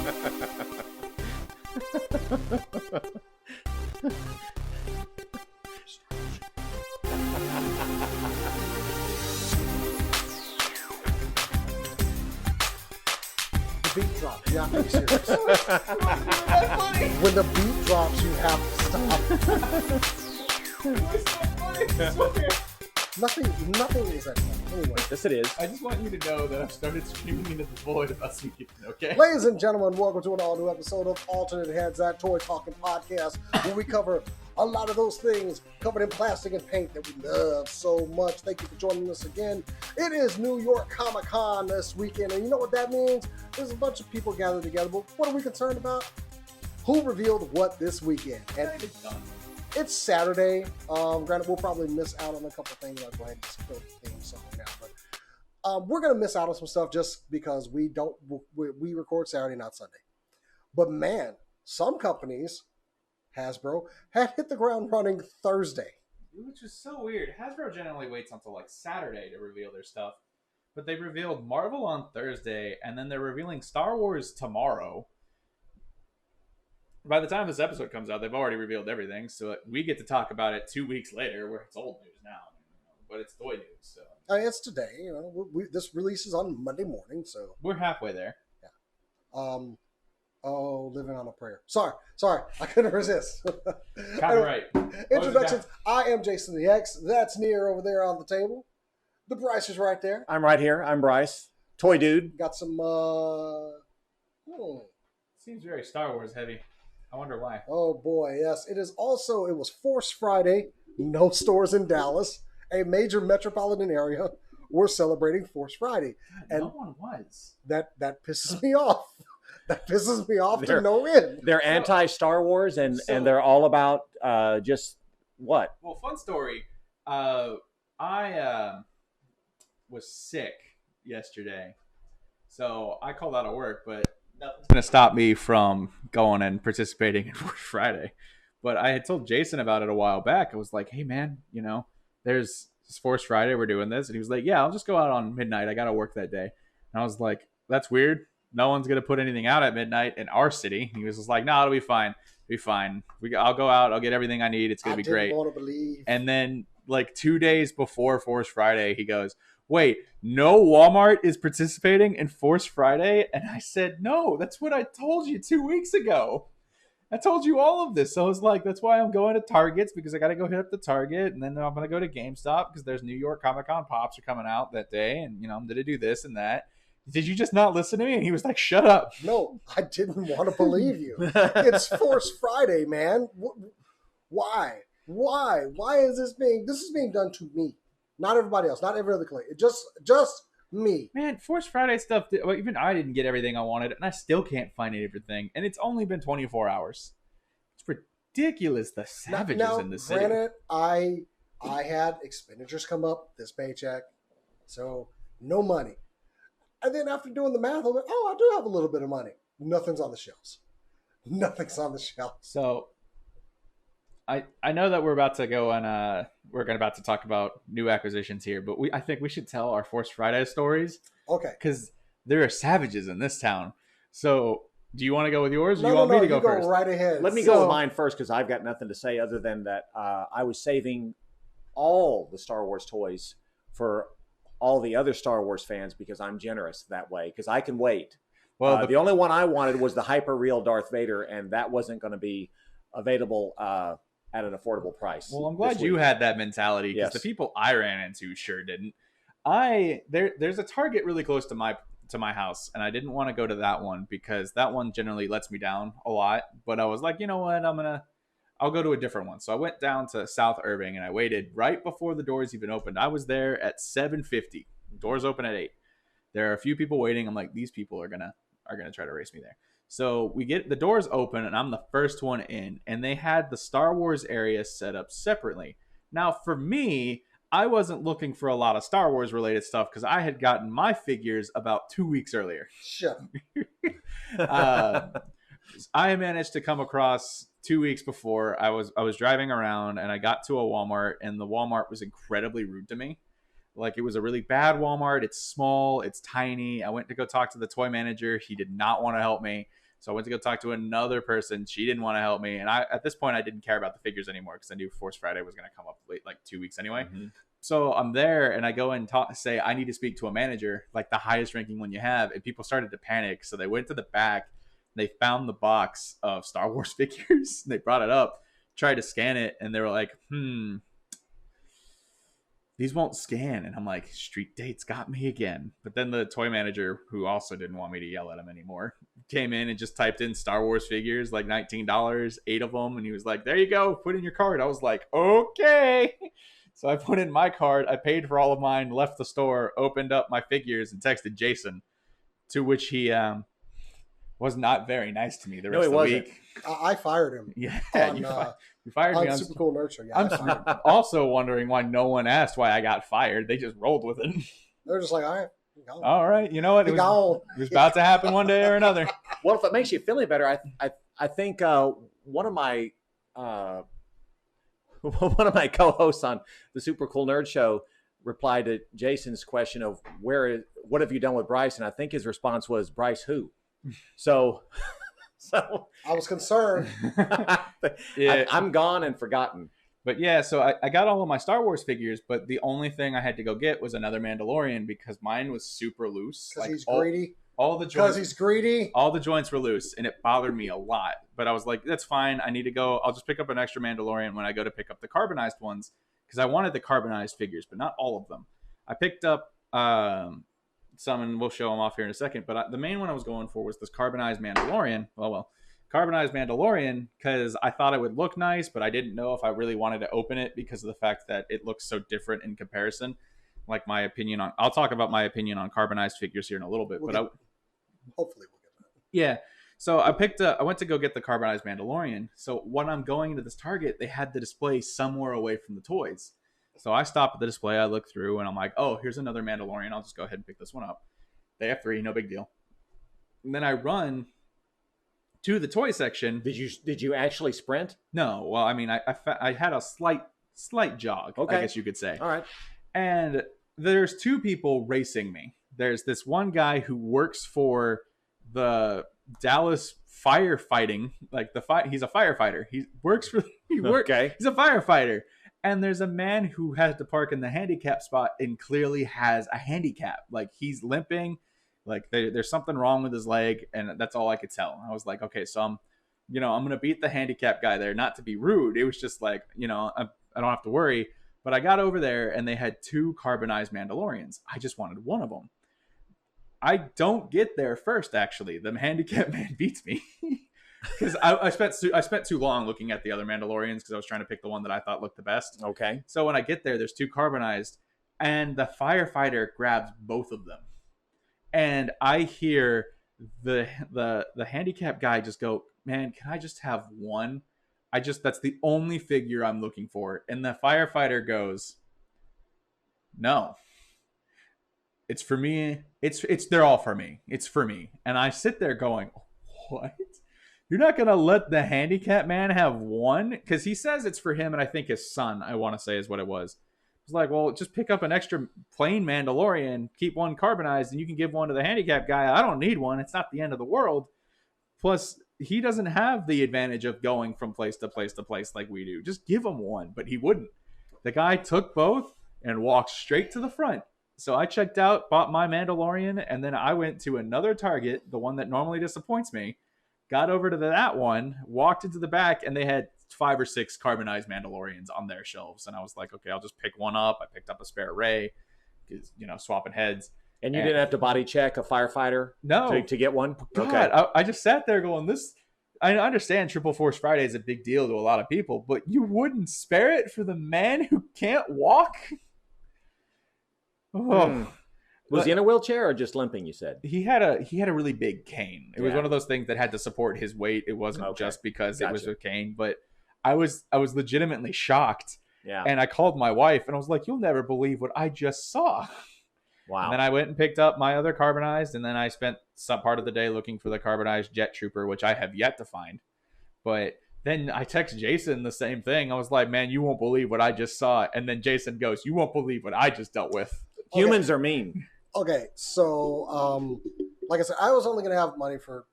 Beat drops. You have to be serious. When the beat drops, you have to stop. Nothing is that funny. Anyway. Yes, it is. I just want you to know that I've started screaming into the void about speaking, okay? Ladies and gentlemen, welcome to an all-new episode of Alternate Heads, that Toy Talking Podcast, where we cover a lot of those things covered in plastic and paint that we love so much. Thank you for joining us again. It is New York Comic-Con this weekend, and you know what that means? There's a bunch of people gathered together, but what are we concerned about? Who revealed what this weekend? And it's Saturday. Granted, we'll probably miss out on a couple things. I'll go ahead and just fill the theme song now, but we're gonna miss out on some stuff just because we record Saturday, not Sunday. But man, some companies, Hasbro, had hit the ground running Thursday, which is so weird. Hasbro generally waits until like Saturday to reveal their stuff, but they revealed Marvel on Thursday, and then they're revealing Star Wars tomorrow. By the time this episode comes out, they've already revealed everything, so we get to talk about it 2 weeks later, where it's old news now, but it's toy news. So it's today. You know, this releases on Monday morning, so we're halfway there. Yeah. Living on a prayer. Sorry, I couldn't resist. Copyright. Introductions. I am Jason the X. That's Near over there on the table. The Bryce is right there. I'm right here. I'm Bryce. Toy dude. Got some. Seems very Star Wars heavy. I wonder why. Oh boy, yes. It was Force Friday. No stores in Dallas, a major metropolitan area. We're celebrating Force Friday. God, and no one was. That pisses me off. That pisses me off to no end. They're anti-Star Wars and they're all about just what? Well, fun story. I was sick yesterday, so I called out of work, but nothing's going to stop me from going and participating in Force Friday. But I had told Jason about it a while back. I was like, hey, man, there's Force Friday. We're doing this. And he was like, yeah, I'll just go out on midnight. I got to work that day. And I was like, that's weird. No one's going to put anything out at midnight in our city. He was just like, no, it'll be fine. It'll be fine. I'll go out. I'll get everything I need. It's going to be great. I didn't want to believe. And then like 2 days before Force Friday, he goes, wait, no Walmart is participating in Force Friday? And I said, no, that's what I told you 2 weeks ago. I told you all of this. So I was like, that's why I'm going to Target's, because I got to go hit up the Target. And then I'm going to go to GameStop because there's New York Comic-Con Pops are coming out that day. And, I'm going to do this and that. Did you just not listen to me? And he was like, shut up. No, I didn't want to believe you. It's Force Friday, man. Why? Why is this being done to me? Not everybody else, not every other collector. Just me. Man, Force Friday stuff, even I didn't get everything I wanted, and I still can't find everything. And it's only been 24 hours. It's ridiculous, the savages in the city. Granted, I had expenditures come up this paycheck, so no money. And then after doing the math, I'm like, I do have a little bit of money. Nothing's on the shelves. Nothing's on the shelf. So I know that we're about to go and we're about to talk about new acquisitions here, but I think we should tell our Force Friday stories. Okay. Because there are savages in this town. So do you want to go with yours, or do you want me to go first? Go right ahead. Let me go with mine first, because I've got nothing to say other than that I was saving all the Star Wars toys for all the other Star Wars fans, because I'm generous that way, because I can wait. Well, the only one I wanted was the hyper-real Darth Vader, and that wasn't going to be available at an affordable price. Well, I'm glad you had that mentality, because the people I ran into sure didn't. There's a Target really close to my house, and I didn't want to go to that one because that one generally lets me down a lot. But I was like, you know what, I'll go to a different one. So I went down to South Irving, and I waited right before the doors even opened. I was there at 7:50. Doors open at 8. There are a few people waiting. I'm like, these people are gonna try to race me there. So we get the doors open, and I'm the first one in, and they had the Star Wars area set up separately. Now, for me, I wasn't looking for a lot of Star Wars related stuff because I had gotten my figures about 2 weeks earlier. Shut up. I managed to come across 2 weeks before. I was driving around, and I got to a Walmart, and the Walmart was incredibly rude to me. Like, it was a really bad Walmart. It's small. It's tiny. I went to go talk to the toy manager. He did not want to help me. So I went to go talk to another person. She didn't want to help me. And at this point, I didn't care about the figures anymore because I knew Force Friday was going to come up late, like 2 weeks anyway. Mm-hmm. So I'm there and I go and say, I need to speak to a manager, like the highest ranking one you have. And people started to panic. So they went to the back. They found the box of Star Wars figures. They brought it up, tried to scan it. And they were like, these won't scan. And I'm like, Street Date's got me again. But then the toy manager, who also didn't want me to yell at him anymore, came in and just typed in Star Wars figures, like $19, 8 of them. And he was like, there you go, put in your card. I was like, okay. So I put in my card. I paid for all of mine, left the store, opened up my figures, and texted Jason, to which he was not very nice to me the rest of the week. I fired him. Yeah, you fired me on Super Cool Nerd Show. Yeah, I'm also wondering why no one asked why I got fired. They just rolled with it. They're just like, all right, you know what? It was about to happen one day or another. Well, if it makes you feel any better, I think one of my co-hosts on the Super Cool Nerd Show replied to Jason's question of what have you done with Bryce? And I think his response was, Bryce who? So I was concerned. Yeah. I'm gone and forgotten. But yeah, so I got all of my Star Wars figures, but the only thing I had to go get was another Mandalorian because mine was super loose. Because he's greedy? All the joints. Because he's greedy? All the joints were loose, and it bothered me a lot. But I was like, that's fine. I need to go. I'll just pick up an extra Mandalorian when I go to pick up the carbonized ones because I wanted the carbonized figures, but not all of them. I picked up some, and we'll show them off here in a second. But the main one I was going for was this carbonized Mandalorian. Carbonized Mandalorian because I thought it would look nice, but I didn't know if I really wanted to open it because of the fact that it looks so different in comparison. Like my opinion on, I'll talk about my opinion on carbonized figures here in a little bit, hopefully we'll get that. Yeah. So I went to go get the carbonized Mandalorian. So when I'm going into this Target, they had the display somewhere away from the toys. So I stop at the display, I look through, and I'm like, oh, here's another Mandalorian. I'll just go ahead and pick this one up. They have 3, no big deal. And then I run to the toy section. Did you actually sprint? No. Well, I mean, I had a slight jog, okay. I guess you could say. All right. And there's 2 people racing me. There's this one guy who works for the Dallas firefighting, like he's a firefighter. He's a firefighter. And there's a man who has to park in the handicap spot and clearly has a handicap. Like he's limping. Like there's something wrong with his leg, and that's all I could tell. I was like, okay, so I'm going to beat the handicap guy there, not to be rude. It was just like, I don't have to worry. But I got over there, and they had 2 carbonized Mandalorians. I just wanted one of them. I don't get there first, actually. The handicap man beats me. Because I spent too long looking at the other Mandalorians because I was trying to pick the one that I thought looked the best. Okay. So when I get there, there's 2 carbonized, and the firefighter grabs both of them. And I hear the handicap guy just go, man, can I just have one? That's the only figure I'm looking for. And the firefighter goes, no, it's for me. They're all for me. It's for me. And I sit there going, what? You're not going to let the handicap man have one? Because he says it's for him, and I think his son, I want to say, is what it was. It's like, well, just pick up an extra plain Mandalorian, keep one carbonized, and you can give one to the handicap guy. I don't need one. It's not the end of the world. Plus, he doesn't have the advantage of going from place to place to place like we do. Just give him one, but he wouldn't. The guy took both and walked straight to the front. So I checked out, bought my Mandalorian, and then I went to another Target, the one that normally disappoints me, got over to that one, walked into the back, and they had 5 or 6 carbonized Mandalorians on their shelves. And I was like, okay, I'll just pick one up. I picked up a spare Ray, because, swapping heads. And you didn't have to body check a firefighter to get one? God, okay. I just sat there going, I understand Triple Force Friday is a big deal to a lot of people, but you wouldn't spare it for the man who can't walk? Oh. Was he in a wheelchair or just limping, you said? He had a really big cane. It was one of those things that had to support his weight. It wasn't just because it was a cane, but I was legitimately shocked. Yeah. And I called my wife and I was like, you'll never believe what I just saw. Wow. And then I went and picked up my other carbonized, and then I spent some part of the day looking for the carbonized Jet Trooper, which I have yet to find. But then I text Jason the same thing. I was like, man, you won't believe what I just saw. And then Jason goes, you won't believe what I just dealt with. Humans are mean. Okay, so like I said, I was only going to have money for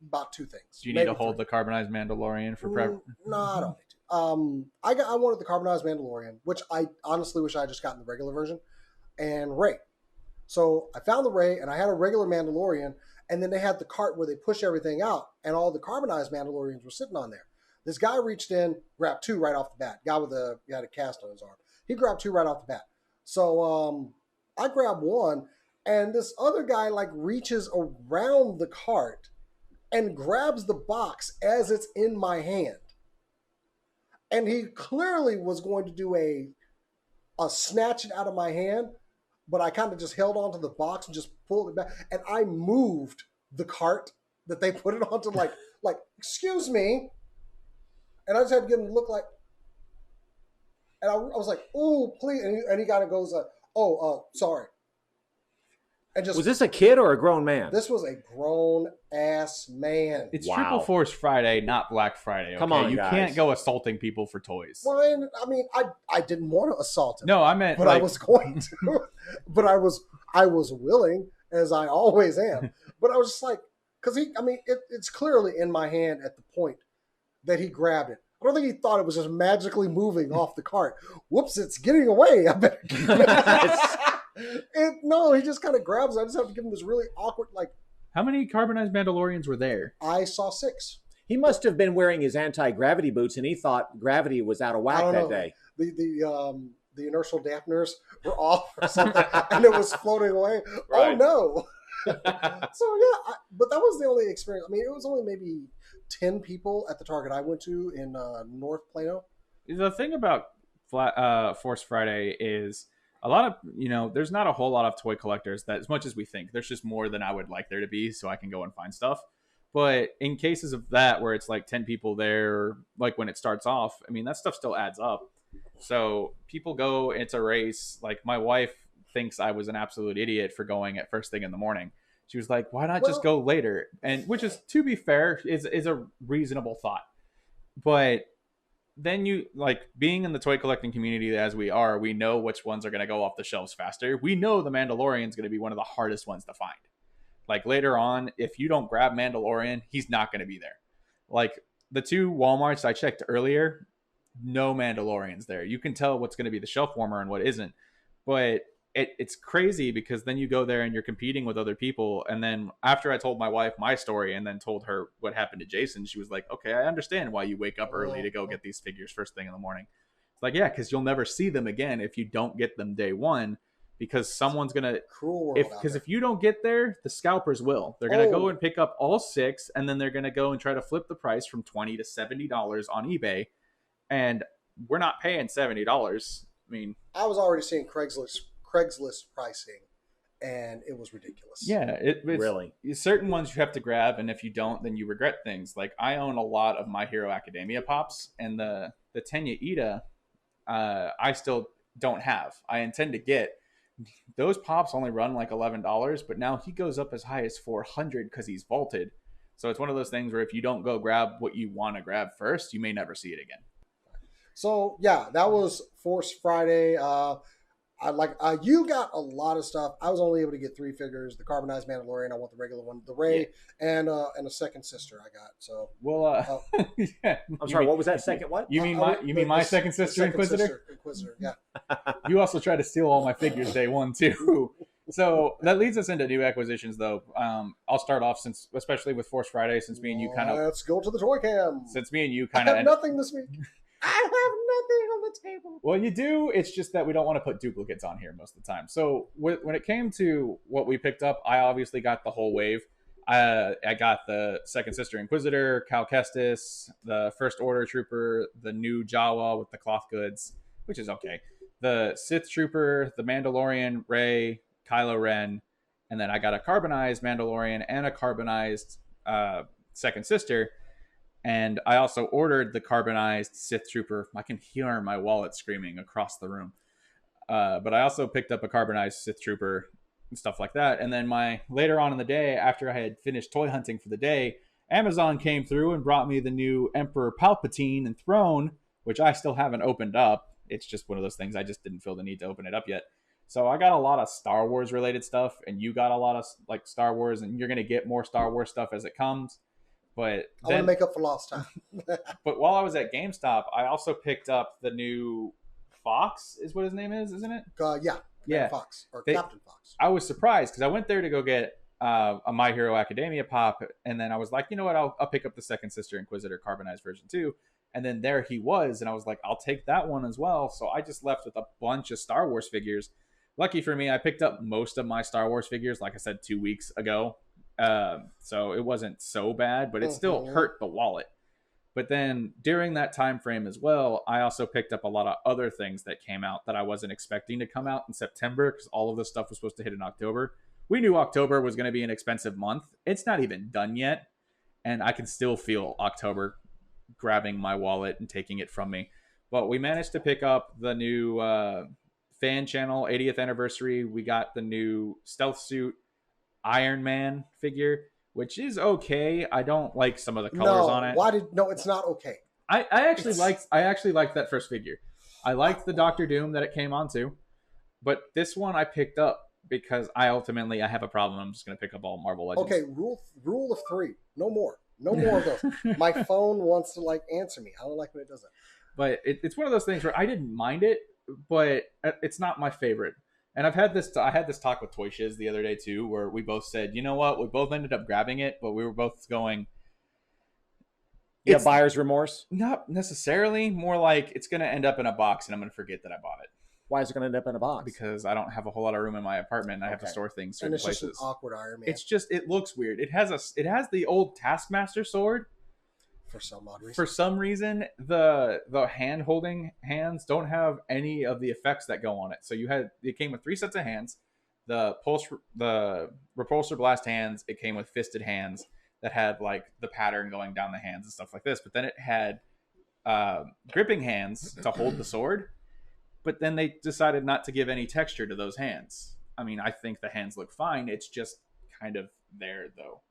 about 2 things. Do you need to hold 3. The carbonized Mandalorian for prep? No, I don't need to. I wanted the carbonized Mandalorian, which I honestly wish I had just gotten the regular version, and Ray. So I found the Ray, and I had a regular Mandalorian, and then they had the cart where they push everything out, and all the carbonized Mandalorians were sitting on there. This guy reached in, grabbed 2 right off the bat. Guy he had a cast on his arm. He grabbed 2 right off the bat. So I grabbed 1, and this other guy like reaches around the cart and grabs the box as it's in my hand. And he clearly was going to do a snatch it out of my hand, but I kind of just held onto the box and just pulled it back. And I moved the cart that they put it onto like, excuse me. And I just had to get him to look like, and I was like, oh, please. And he kind of goes, sorry. And just, was this a kid or a grown man? This was a grown ass man. It's Triple Force Friday, not Black Friday. Okay? Come on, you guys. Can't go assaulting people for toys. Well, I mean, I didn't want to assault him. No, I meant, but I was going to. But I was willing, as I always am. But I was just like, because it's clearly in my hand at the point that he grabbed it. I don't think he thought it was just magically moving off the cart. Whoops! It's getting away. I better get it. No, he just kind of grabs it. I just have to give him this really awkward, like. How many carbonized Mandalorians were there? I saw 6. He must have been wearing his anti-gravity boots, and he thought gravity was out of whack that day. The inertial dampeners were off or something, and it was floating away. Right. Oh no! So yeah, but that was the only experience. I mean, it was only maybe 10 people at the Target I went to in North Plano. The thing about Force Friday is a lot of, there's not a whole lot of toy collectors that as much as we think. There's just more than I would like there to be, so I can go and find stuff. But in cases of that, where it's like 10 people there, like when it starts off, I mean, that stuff still adds up. So people go, it's a race. Like my wife thinks I was an absolute idiot for going at first thing in the morning. She was like, why not just go later? And which is, to be fair, is a reasonable thought. But then you, like, being in the toy collecting community as we are, we know which ones are going to go off the shelves faster. We know the Mandalorian is going to be one of the hardest ones to find. Like later on, if you don't grab Mandalorian, he's not going to be there. Like the 2 Walmarts I checked earlier, no Mandalorians there. You can tell what's going to be the shelf warmer and what isn't. But it's crazy because then you go there and you're competing with other people. And then after I told my wife my story and then told her what happened to Jason, she was like, okay, I understand why you wake up early to go get these figures first thing in the morning. It's like, yeah, because you'll never see them again if you don't get them day one, because someone's going to, if you don't get there, the scalpers will. They're going to go and pick up all 6, and then they're going to go and try to flip the price from $20 to $70 on eBay. And we're not paying $70. I mean, I was already seeing Craigslist pricing, and it was ridiculous. Yeah, it's really certain ones you have to grab, and if you don't, then you regret things. Like I own a lot of My Hero Academia pops, and the Tenya Ida, I still don't have. I intend to get. Those pops only run like $11, but now he goes up as high as $400 because he's vaulted. So it's one of those things where if you don't go grab what you want to grab first, you may never see it again. So yeah, that was Force Friday. You got a lot of stuff. I was only able to get 3 figures: the carbonized Mandalorian. I want the regular one, the Ray, and a second sister. I got so. Well, yeah. I'm sorry. What was that second one? You mean my second sister, Inquisitor? Inquisitor, yeah. You also tried to steal all my figures day one too. So that leads us into new acquisitions, though. I'll start off especially with Force Friday, since me and you kind of. Let's go to the toy cam. Since me and you kind of. I have nothing this week. I have nothing on the table. Well, you do. It's just that we don't want to put duplicates on here most of the time. So when it came to what we picked up, I obviously got the whole wave. I got the Second Sister Inquisitor, Cal Kestis, the First Order Trooper, the new Jawa with the cloth goods, which is okay. The Sith Trooper, the Mandalorian, Rey, Kylo Ren, and then I got a carbonized Mandalorian and a carbonized Second Sister. And I also ordered the carbonized Sith Trooper. I can hear my wallet screaming across the room. But I also picked up a carbonized Sith Trooper and stuff like that. And then later on in the day, after I had finished toy hunting for the day, Amazon came through and brought me the new Emperor Palpatine and Throne, which I still haven't opened up. It's just one of those things. I just didn't feel the need to open it up yet. So I got a lot of Star Wars related stuff, and you got a lot of like Star Wars, and you're going to get more Star Wars stuff as it comes. But I want to make up for lost time. But while I was at GameStop, I also picked up the new Fox, is what his name is, isn't it? Yeah. Fox or Captain Fox. I was surprised because I went there to go get a My Hero Academia pop, and then I was like, you know what, I'll pick up the Second Sister Inquisitor Carbonized version 2. And then there he was, and I was like, I'll take that one as well. So I just left with a bunch of Star Wars figures. Lucky for me, I picked up most of my Star Wars figures, like I said, 2 weeks ago. So it wasn't so bad, but it still hurt the wallet. But then during that time frame as well, I also picked up a lot of other things that came out that I wasn't expecting to come out in September, because all of this stuff was supposed to hit in October. We knew October was going to be an expensive month. It's not even done yet, and I can still feel October grabbing my wallet and taking it from me. But we managed to pick up the new fan channel 80th anniversary. We got the new stealth suit Iron Man figure, which is okay. I don't like some of the colors on it. No, it's not okay. I actually liked that first figure. I liked the Doctor Doom that it came onto, but this one I picked up because I have a problem. I'm just going to pick up all Marvel Legends. Okay, rule of 3. No more of those. My phone wants to answer me. I don't like when it does that. But it's one of those things where I didn't mind it, but it's not my favorite. And I had this talk with Toy Shiz the other day too, where we both said, you know what, we both ended up grabbing it, but we were both going, it's buyer's remorse? Not necessarily. More like it's going to end up in a box and I'm going to forget that I bought it. Why is it going to end up in a box? Because I don't have a whole lot of room in my apartment. I have to store things certain places. And it's just an awkward Iron Man. It's just, it looks weird. It has the old Taskmaster sword. For some odd reason. For some reason, the hand holding hands don't have any of the effects that go on it. So it came with 3 sets of hands. The repulsor blast hands, it came with fisted hands that had the pattern going down the hands and stuff like this. But then it had gripping hands to hold the sword. But then they decided not to give any texture to those hands. I mean, I think the hands look fine. It's just kind of there, though.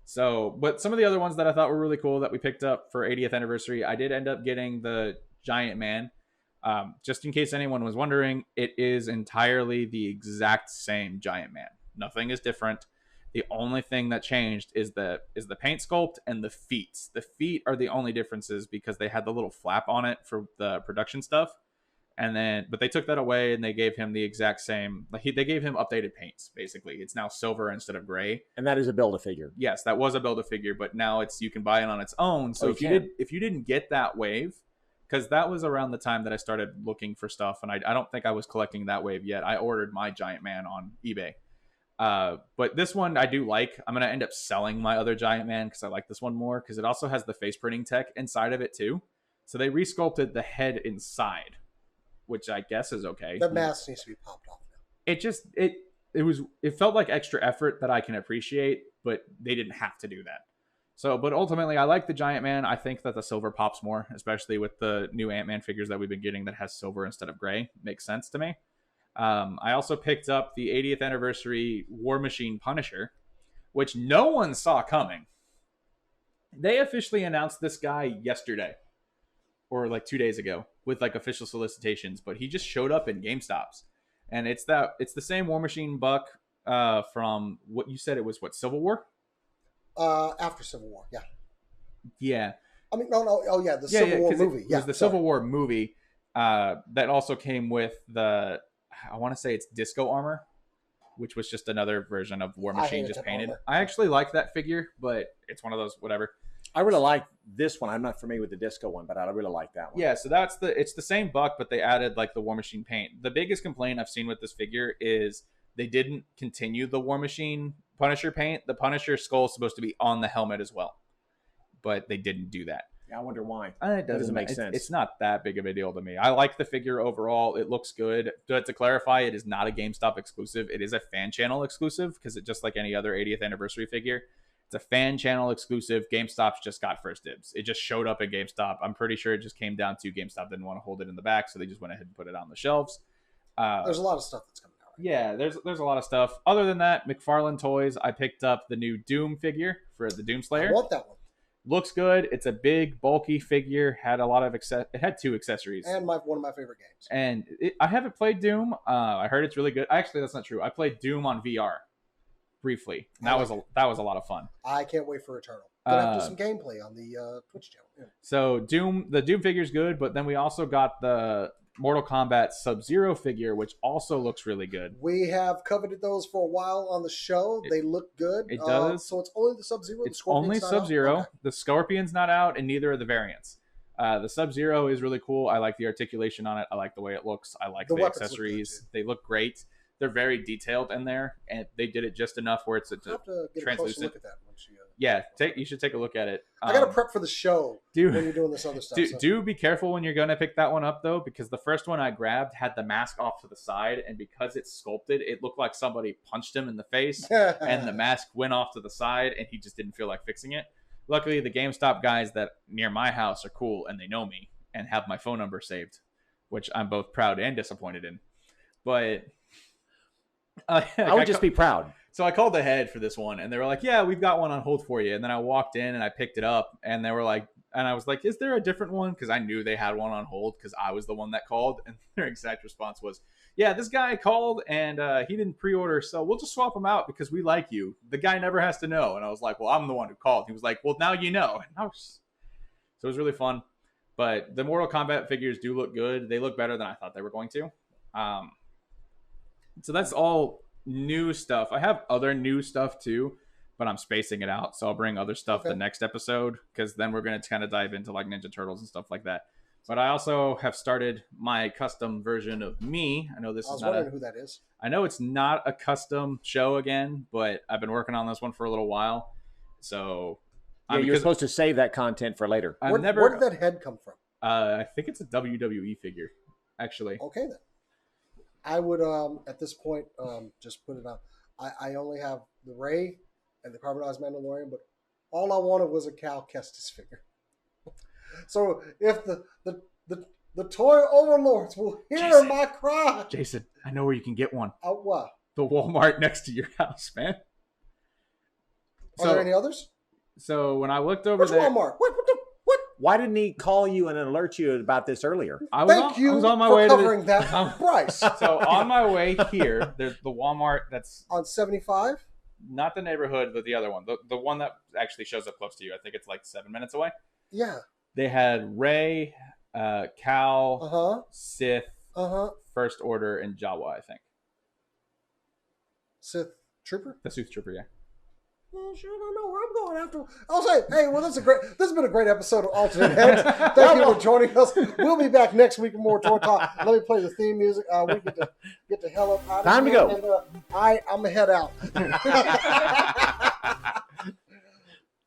So, but some of the other ones that I thought were really cool that we picked up for 80th anniversary, I did end up getting the Giant Man. Just in case anyone was wondering, it is entirely the exact same Giant Man. Nothing is different. The only thing that changed is the paint sculpt and the feet. The feet are the only differences because they had the little flap on it for the production stuff. But they took that away and they gave him the exact same. They gave him updated paints. Basically, it's now silver instead of gray. And that is a Build-A-Figure. Yes, that was a Build-A-Figure, but now you can buy it on its own. So if you didn't get that wave, because that was around the time that I started looking for stuff, and I don't think I was collecting that wave yet. I ordered my Giant Man on eBay. But this one I do like. I'm gonna end up selling my other Giant Man because I like this one more because it also has the face printing tech inside of it too. So they resculpted the head inside, which I guess is okay. The mask needs to be popped off now. It felt like extra effort that I can appreciate, but they didn't have to do that. So, but ultimately I like the Giant Man. I think that the silver pops more, especially with the new Ant-Man figures that we've been getting that has silver instead of gray. Makes sense to me. I also picked up the 80th anniversary War Machine Punisher, which no one saw coming. They officially announced this guy yesterday or 2 days ago with official solicitations, but he just showed up in GameStops. And it's the same War Machine buck from what you said it was, Civil War? After Civil War, yeah. Yeah. I mean, no. Oh, yeah, the Civil War movie. It was the Civil War movie that also came with I want to say it's Disco Armor, which was just another version of War Machine just painted. Armor. I actually like that figure, but it's one of those whatever. I really like this one. I'm not familiar with the Disco one, but I really like that one. Yeah, so it's the same buck, but they added the War Machine paint. The biggest complaint I've seen with this figure is they didn't continue the War Machine Punisher paint. The Punisher skull is supposed to be on the helmet as well, but they didn't do that. Yeah, I wonder why. It doesn't make sense. It's not that big of a deal to me. I like the figure overall. It looks good. To clarify, it is not a GameStop exclusive. It is a fan channel exclusive because it's just like any other 80th anniversary figure. It's a fan channel exclusive. GameStop's just got first dibs. It just showed up at GameStop. I'm pretty sure it just came down to GameStop didn't want to hold it in the back, so they just went ahead and put it on the shelves. There's a lot of stuff that's coming out. Yeah, there's a lot of stuff. Other than that, McFarlane Toys, I picked up the new Doom figure for the Doom Slayer. I want that one. Looks good. It's a big, bulky figure. Had a lot of it had 2 accessories. And one of my favorite games. And I haven't played Doom. I heard it's really good. Actually, that's not true. I played Doom on VR briefly. That was a lot of fun. I can't wait for Eternal. Gonna have to do some gameplay on the Twitch channel. Yeah. So the Doom figure's good, but then we also got the Mortal Kombat Sub-Zero figure, which also looks really good. We have coveted those for a while on the show. They look good. It does. So it's only the Sub-Zero? It's only Sub-Zero. Okay. The Scorpion's not out, and neither are the variants. The Sub-Zero is really cool. I like the articulation on it. I like the way it looks. I like the accessories. They look great. They're very detailed in there, and they did it just enough where it's have to get a closer look at that once you. You should take a look at it. I got to prep for the show when you're doing this other stuff. Do be careful when you're going to pick that one up, though, because the first one I grabbed had the mask off to the side, and because it's sculpted, it looked like somebody punched him in the face, and the mask went off to the side, and he just didn't feel like fixing it. Luckily, the GameStop guys that near my house are cool, and they know me and have my phone number saved, which I'm both proud and disappointed in. But I would just be proud. So I called ahead for this one, and they were like, yeah, we've got one on hold for you. And then I walked in, and I picked it up, and they were like, and I was like, is there a different one? Because I knew they had one on hold because I was the one that called. And their exact response was, yeah, this guy called, and he didn't pre-order, so we'll just swap him out because we like you. The guy never has to know. And I was like, well, I'm the one who called. He was like, well, now you know. So it was really fun. But the Mortal Kombat figures do look good. They look better than I thought they were going to. So that's all new stuff. I have other new stuff too, but I'm spacing it out. So I'll bring other stuff the next episode, because then we're going to kind of dive into like Ninja Turtles and stuff like that. But I also have started my custom version of me. I know this is not wondering who that is. I know it's not a custom show again, but I've been working on this one for a little while. So yeah, you're supposed to save that content for later. Where did that head come from? I think it's a WWE figure, actually. Okay, then. I would, at this point, just put it on. I only have the Rey and the Carbonized Mandalorian, but all I wanted was a Cal Kestis figure. So if the toy overlords will hear my cry. Jason, I know where you can get one. What? The Walmart next to your house, man. Are there any others? So when I looked over Which there, Walmart? What? Why didn't he call you and alert you about this earlier? I was on my way covering that price. So on my way here, there's the Walmart that's on 75. Not the neighborhood, but the other one, the one that actually shows up close to you. I think it's like 7 minutes away. Yeah. They had Rey, Cal, Sith, First Order, and Jawa. I think. Sith Trooper. The Sith Trooper, yeah. Well, sure, I don't know where I'm going after. I'll say, hey, well, this has been a great episode of Alternate Heads. Thank you for joining us. We'll be back next week with more Toy Talk. Let me play the theme music. We get the hell up out of here. Time to go. And, I'm gonna head out.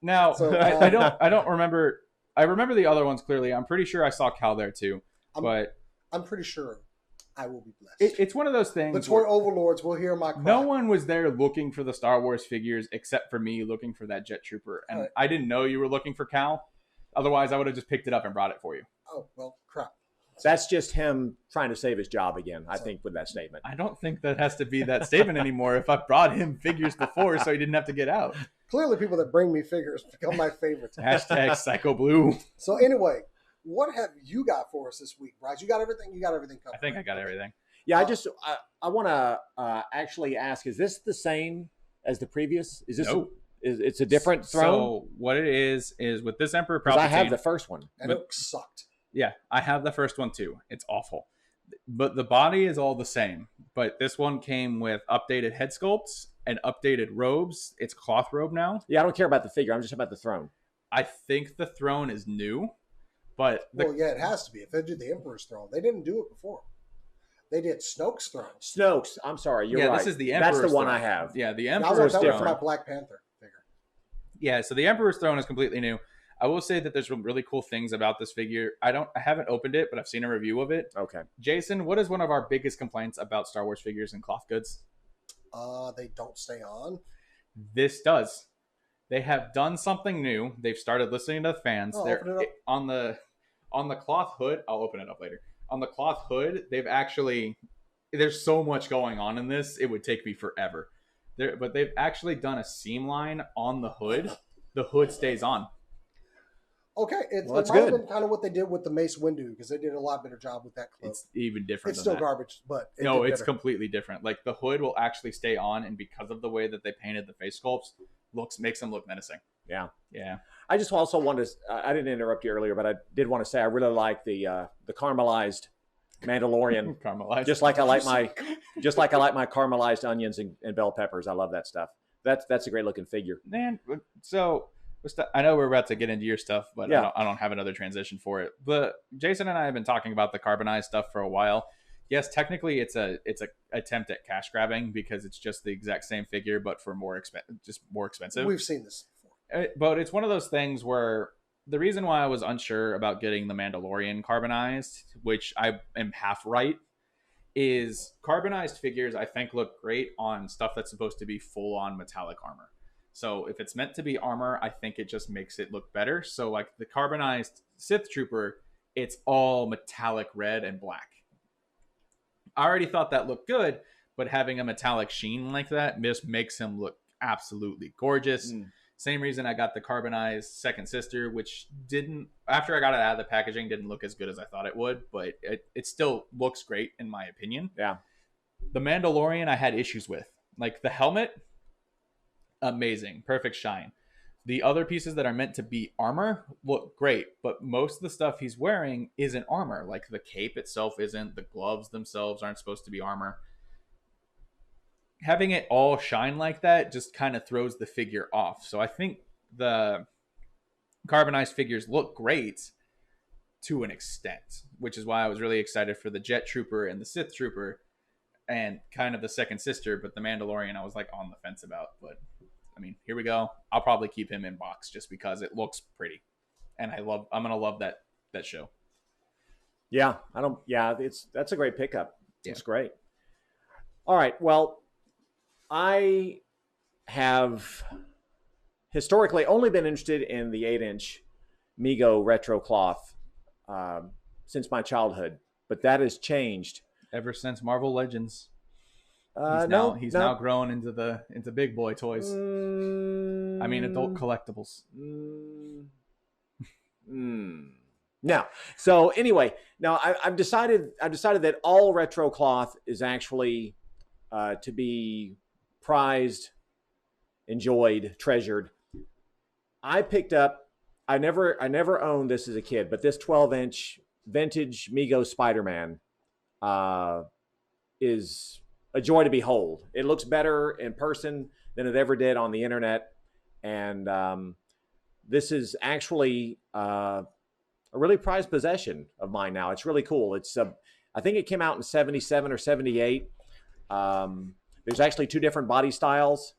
Now, so, I don't remember. I remember the other ones clearly. I'm pretty sure I saw Cal there too. But I'm pretty sure I will be blessed. It's one of those things. The toy overlords will hear my cry. No one was there looking for the Star Wars figures except for me looking for that Jet Trooper. And I didn't know you were looking for Cal. Otherwise, I would have just picked it up and brought it for you. Oh, well, crap. That's just him trying to save his job again, I think, with that statement. I don't think that has to be that statement anymore if I brought him figures before so he didn't have to get out. Clearly, people that bring me figures become my favorites. Hashtag Psycho Blue. So anyway, what have you got for us this week, Bryce? You got everything? You got everything covered? I think I got everything. Yeah, I want to actually ask: is this the same as the previous? Is this? Nope. It's a different throne? So what it is with this Emperor Palpatine. I have the first one, and it sucked. Yeah, I have the first one too. It's awful, but the body is all the same. But this one came with updated head sculpts and updated robes. It's cloth robe now. Yeah, I don't care about the figure. I'm just about the throne. I think the throne is new, but well, yeah, it has to be. If they did the Emperor's throne, they didn't do it before. They did Snoke's throne. Snoke's. I'm sorry. You're right. This is the Emperor's That's the one throne. I have. Yeah, the Emperor's throne. throne. That was my Black Panther figure. Yeah, so the Emperor's throne is completely new. I will say that there's some really cool things about this figure. I haven't opened it, but I've seen a review of it. Okay. Jason, what is one of our biggest complaints about Star Wars figures and cloth goods? They don't stay on. This does. They have done something new. They've started listening to the fans. They're on the cloth hood. I'll open it up later. On the cloth hood, there's so much going on in this. It would take me forever. But they've actually done a seam line on the hood. The hood stays on. Okay, it might have been kind of what they did with the Mace Windu, because they did a lot better job with that cloak. It's even different. It's still garbage, but it's completely different. Like the hood will actually stay on, and because of the way that they painted the face sculpts, makes them look menacing. Yeah. Yeah. I just also wanted to, I didn't interrupt you earlier, but I did want to say I really like the caramelized Mandalorian. Caramelized. Just like I like my caramelized onions and bell peppers. I love that stuff. That's a great looking figure. Man, so I know we're about to get into your stuff, but Yeah. I don't have another transition for it. But Jason and I have been talking about the carbonized stuff for a while. Yes, technically it's a attempt at cash grabbing because it's just the exact same figure, but for more expensive. We've seen this before. But it's one of those things where the reason why I was unsure about getting the Mandalorian carbonized, which I am half right, is carbonized figures I think look great on stuff that's supposed to be full on metallic armor. So if it's meant to be armor, I think it just makes it look better. So like the carbonized Sith Trooper, it's all metallic red and black. I already thought that looked good, but having a metallic sheen like that just makes him look absolutely gorgeous. Same reason I got the carbonized Second Sister, which didn't, after I got it out of the packaging, didn't look as good as I thought it would, but it still looks great in my opinion. Yeah. The Mandalorian I had issues with. Like the helmet, amazing, perfect shine. The other pieces that are meant to be armor look great, but most of the stuff he's wearing isn't armor. Like the cape itself isn't, the gloves themselves aren't supposed to be armor. Having it all shine like that just kind of throws the figure off. So I think the carbonized figures look great to an extent, which is why I was really excited for the Jet Trooper and the Sith Trooper and kind of the Second Sister, but the Mandalorian I was like on the fence about. But I mean, here we go. I'll probably keep him in box just because it looks pretty. And I'm going to love that show. Yeah, that's a great pickup. Yeah. It's great. All right. Well, I have historically only been interested in the 8-inch Mego retro cloth since my childhood, but that has changed Ever since Marvel Legends. He's now grown into big boy toys. I mean, adult collectibles. No. So anyway, now I've decided that all retro cloth is actually to be prized, enjoyed, treasured. I picked up. I never owned this as a kid, but this 12-inch vintage Mego Spider-Man is a joy to behold. It looks better in person than it ever did on the internet, and this is actually a really prized possession of mine now. It's really cool. It's I think it came out in 77 or 78. There's actually 2 different body styles.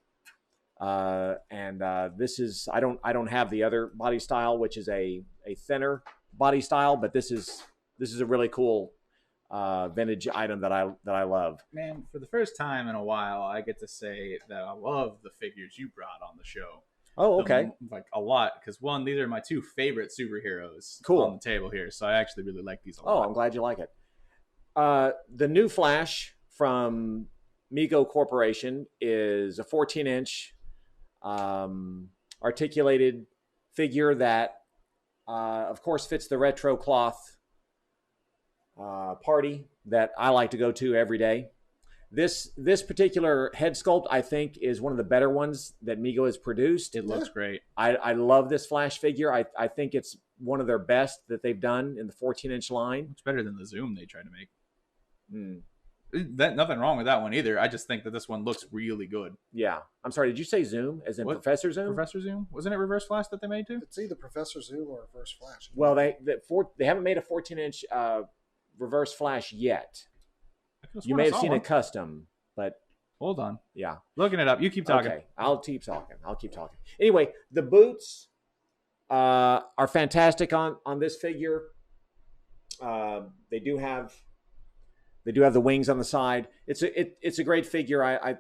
And this is, I don't have the other body style, which is a thinner body style, but this is a really cool vintage item that I love. Man, for the first time in a while, I get to say that I love the figures you brought on the show. Oh, okay. Like a lot, because one, these are my 2 favorite superheroes on the table here, so I actually really like these a lot. Oh, I'm glad you like it. The new Flash from Mego Corporation is a 14-inch articulated figure that, of course, fits the retro cloth party that I like to go to every day. This particular head sculpt, I think, is one of the better ones that Mego has produced. It looks great. I love this Flash figure. I think it's one of their best that they've done in the 14-inch line. It's better than the Zoom they tried to make. Nothing wrong with that one either. I just think that this one looks really good. Yeah. I'm sorry, did you say Zoom as in what? Professor Zoom? Professor Zoom? Wasn't it Reverse Flash that they made too? It's either Professor Zoom or Reverse Flash. Well, they haven't made a 14-inch Reverse Flash yet. You may have seen a custom, but hold on. Yeah. Looking it up. You keep talking. Okay. I'll keep talking. Anyway, the boots are fantastic on this figure. They do have the wings on the side. It's a great figure. I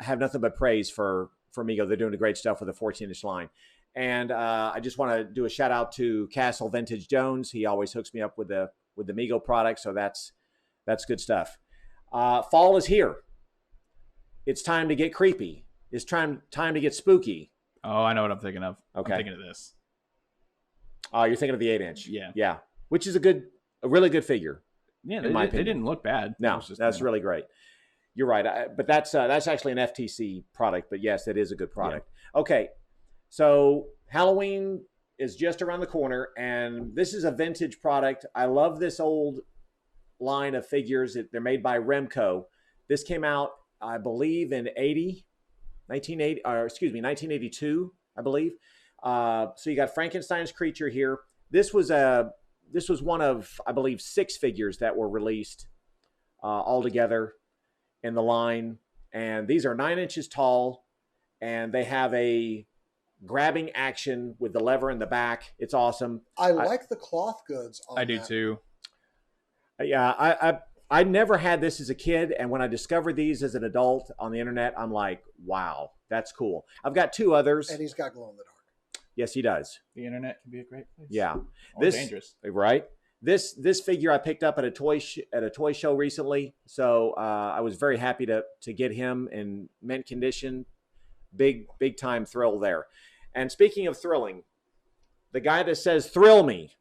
have nothing but praise for Mego. They're doing great stuff with the 14-inch line. And I just want to do a shout out to Castle Vintage Jones. He always hooks me up with the Mego product, so that's good stuff. Fall is here. It's time to get creepy. It's time to get spooky. Oh, I know what I'm thinking of. Okay. I'm thinking of this. Oh, you're thinking of the 8-inch. Yeah. Which is a really good figure. Yeah, they didn't look bad. No, that's really great. You're right. But that's actually an FTC product. But yes, it is a good product. Yeah. Okay. So Halloween is just around the corner, and this is a vintage product. I love this old line of figures. They're made by Remco. This came out, I believe, in 1982, I believe. So you got Frankenstein's creature here. This was one of, I believe, 6 figures that were released all together in the line. And these are 9 inches tall, and they have a grabbing action with the lever in the back. It's awesome. I like the cloth goods on I do too. Yeah, I never had this as a kid, and when I discovered these as an adult on the internet, I'm like, wow, that's cool. I've got 2 others. And he's got glow in the dark. Yes, he does. The internet can be a great place. Yeah. Or dangerous. Right? This figure I picked up at a toy show recently, so I was very happy to get him in mint condition. Big time thrill there. And speaking of thrilling, the guy that says "thrill me"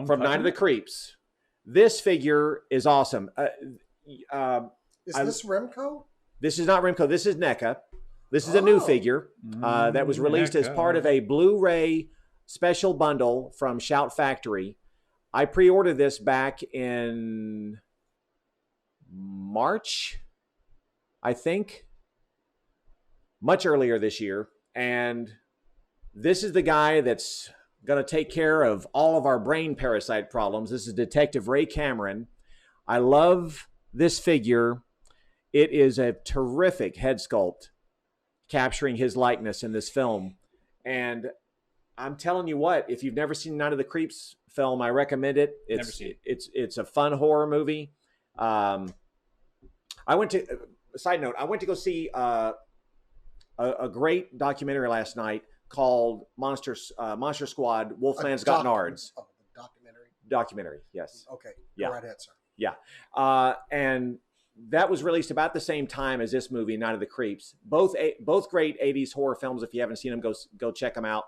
from Night of the Creeps. This figure is awesome. Is this Remco? This is not Remco. This is NECA. This is a new figure that was released as part of a Blu-ray special bundle from Shout Factory. I pre-ordered this back in March, I think, much earlier this year. And this is the guy that's going to take care of all of our brain parasite problems. This is Detective Ray Cameron. I love this figure. It is a terrific head sculpt capturing his likeness in this film. And I'm telling you what, if you've never seen Night of the Creeps film, I recommend it. It's a fun horror movie. I went to go see a great documentary last night called Monster Squad, Wolfman's Got Nards. Oh, documentary? Documentary, yes. Okay. Yeah. Go right ahead, sir. Yeah. And that was released about the same time as this movie, Night of the Creeps. Both great 80s horror films. If you haven't seen them, go check them out.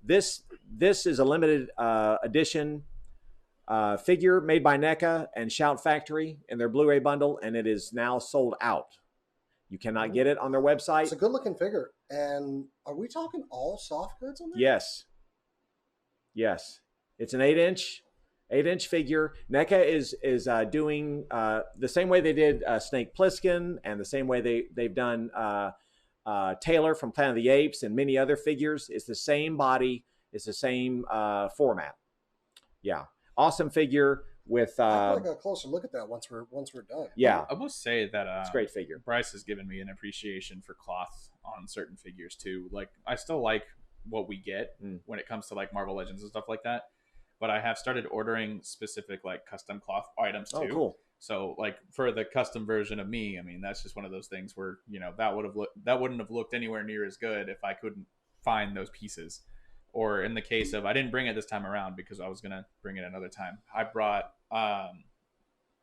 This is a limited edition figure made by NECA and Shout Factory in their Blu-ray bundle, and it is now sold out. You cannot get it on their website. It's a good-looking figure. And are we talking all soft goods on that? Yes. It's an 8-inch figure. NECA is doing the same way they did Snake Plissken, and the same way they've done Taylor from Planet of the Apes and many other figures. It's the same body. It's the same format. Yeah. Awesome figure with I'll take a closer look at that once we're done. Yeah. I will say that it's a great figure. Bryce has given me an appreciation for cloth on certain figures too. Like, I still like what we get when it comes to like Marvel Legends and stuff like that, but I have started ordering specific like custom cloth items too. Oh, cool. So like for the custom version of me, I mean, that's just one of those things where, you know, that wouldn't have looked anywhere near as good if I couldn't find those pieces. Or in the case of, I didn't bring it this time around because I was going to bring it another time. I brought a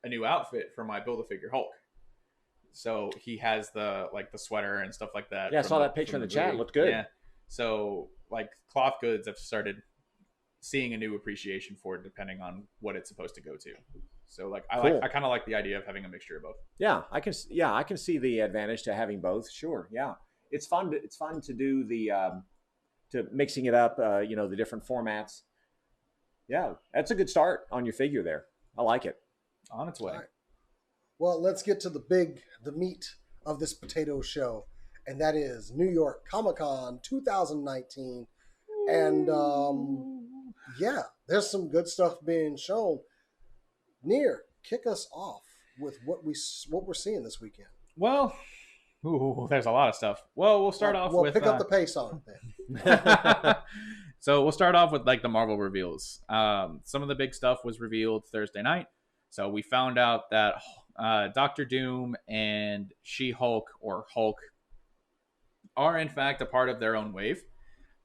new outfit for my Build-A-Figure Hulk. So he has the sweater and stuff like that. Yeah, I saw that picture in the chat. It looked good. Yeah. So like cloth goods, I've started seeing a new appreciation for it depending on what it's supposed to go to. So like I kind of like the idea of having a mixture of both. Yeah, I can see the advantage to having both. Sure. Yeah. It's fun to do the to mixing it up, the different formats. Yeah, that's a good start on your figure there. I like it. On its way. Right. Well, let's get to the meat of this potato show, and that is New York Comic-Con 2019. And there's some good stuff being shown. Near, kick us off with what we're seeing this weekend. Well, there's a lot of stuff. Well, we'll start off with... pick up the pace on it then. So we'll start off with like the Marvel reveals. Some of the big stuff was revealed Thursday night. So we found out that Doctor Doom and She-Hulk or Hulk are in fact a part of their own wave.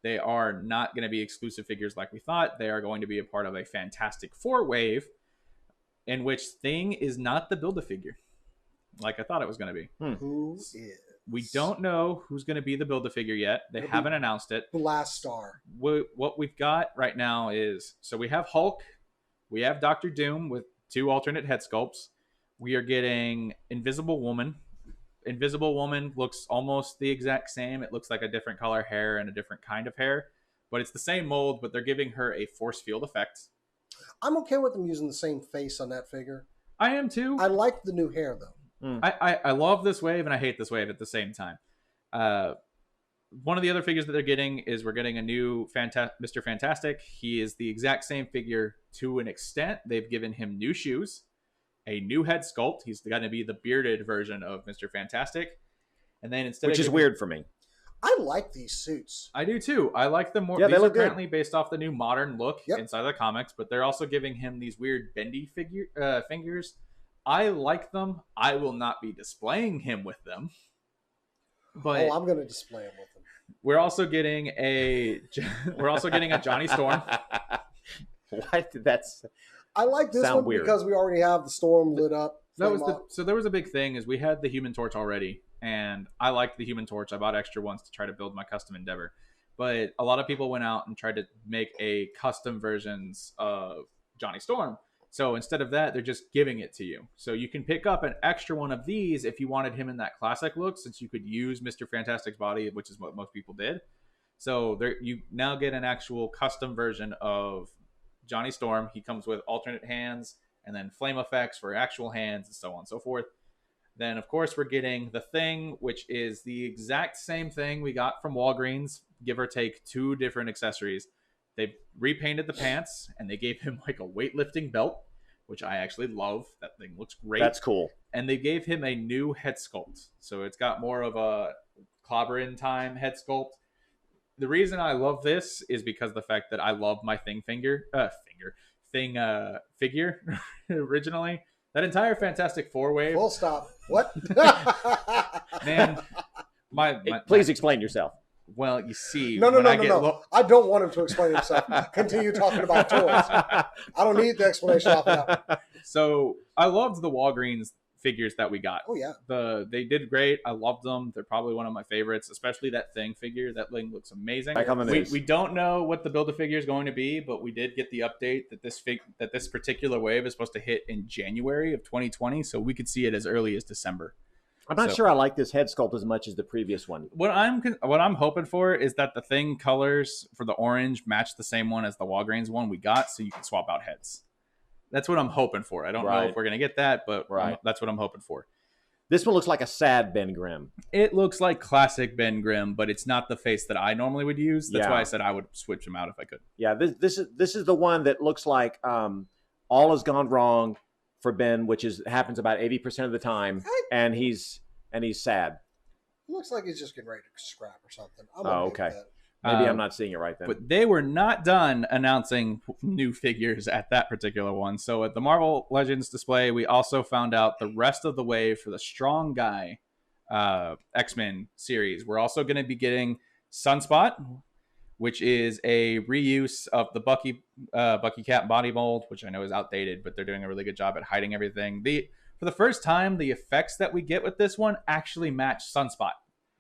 They are not going to be exclusive figures like we thought. They are going to be a part of a Fantastic Four wave in which Thing is not the Build-A-Figure like I thought it was going to be. Who is? We don't know who's going to be the Build-A-Figure yet. They haven't announced it. Blast Star. What we've got right now is, so we have Hulk, we have Doctor Doom with 2 alternate head sculpts, We are getting Invisible Woman. Invisible Woman looks almost the exact same. It looks like a different color hair and a different kind of hair, but it's the same mold, but they're giving her a force field effect. I'm okay with them using the same face on that figure. I am too. I like the new hair though. I love this wave and I hate this wave at the same time. One of the other figures that they're getting is we're getting a new Mr. Fantastic. He is the exact same figure to an extent. They've given him new shoes, a new head sculpt. He's going to be the bearded version of Mr. Fantastic. And then which is weird for me. I like these suits. I do too. I like them more. Yeah, these they look are currently based off the new modern look inside the comics, but they're also giving him these weird bendy fingers. I like them. I will not be displaying him with them. But I'm going to display him with them. We're also getting a Johnny Storm. What? That's I like this one weird. because we already have the Storm lit up. So there was a big thing is we had the Human Torch already, and I liked the Human Torch. I bought extra ones to try to build my custom Endeavor, but a lot of people went out and tried to make a custom versions of Johnny Storm. So instead of that, they're just giving it to you. So you can pick up an extra one of these if you wanted him in that classic look, since you could use Mr. Fantastic's body, which is what most people did. So there, you now get an actual custom version of Johnny Storm. He comes with alternate hands and then flame effects for actual hands and so on and so forth. Then, of course, we're getting the Thing, which is the exact same thing we got from Walgreens, give or take 2 different accessories. They repainted the pants, and they gave him like a weightlifting belt, which I actually love. That thing looks great. That's cool. And they gave him a new head sculpt. So it's got more of a clobber-in time head sculpt. The reason I love this is because of the fact that I love my Thing figure originally. That entire Fantastic Four wave. Full stop. What? Man, please explain yourself. Well, you see, no. I don't want him to explain himself. Continue talking about toys. I don't need the explanation off of that. So I loved the Walgreens figures that we got. Oh yeah, they did great. I loved them. They're probably one of my favorites, especially that Thing figure. That thing looks amazing. Back on the news. We don't know what the Build-A-Figure is going to be, but we did get the update that this particular wave is supposed to hit in January of 2020, so we could see it as early as December. I'm not sure I like this head sculpt as much as the previous one. What I'm hoping for is that the Thing colors for the orange match the same one as the Walgreens one we got, so you can swap out heads. That's what I'm hoping for. I don't know if we're going to get that, but that's what I'm hoping for. This one looks like a sad Ben Grimm. It looks like classic Ben Grimm, but it's not the face that I normally would use. That's why I said I would switch him out if I could. Yeah, this is the one that looks like all has gone wrong for Ben, which happens about 80% of the time, and he's sad. It looks like he's just getting ready to scrap or something. Okay. Maybe I'm not seeing it right then. But they were not done announcing new figures at that particular one. So at the Marvel Legends display, we also found out the rest of the wave for the Strong Guy X-Men series. We're also going to be getting Sunspot, which is a reuse of the Bucky Cap body mold, which I know is outdated, but they're doing a really good job at hiding everything. For the first time, the effects that we get with this one actually match Sunspot.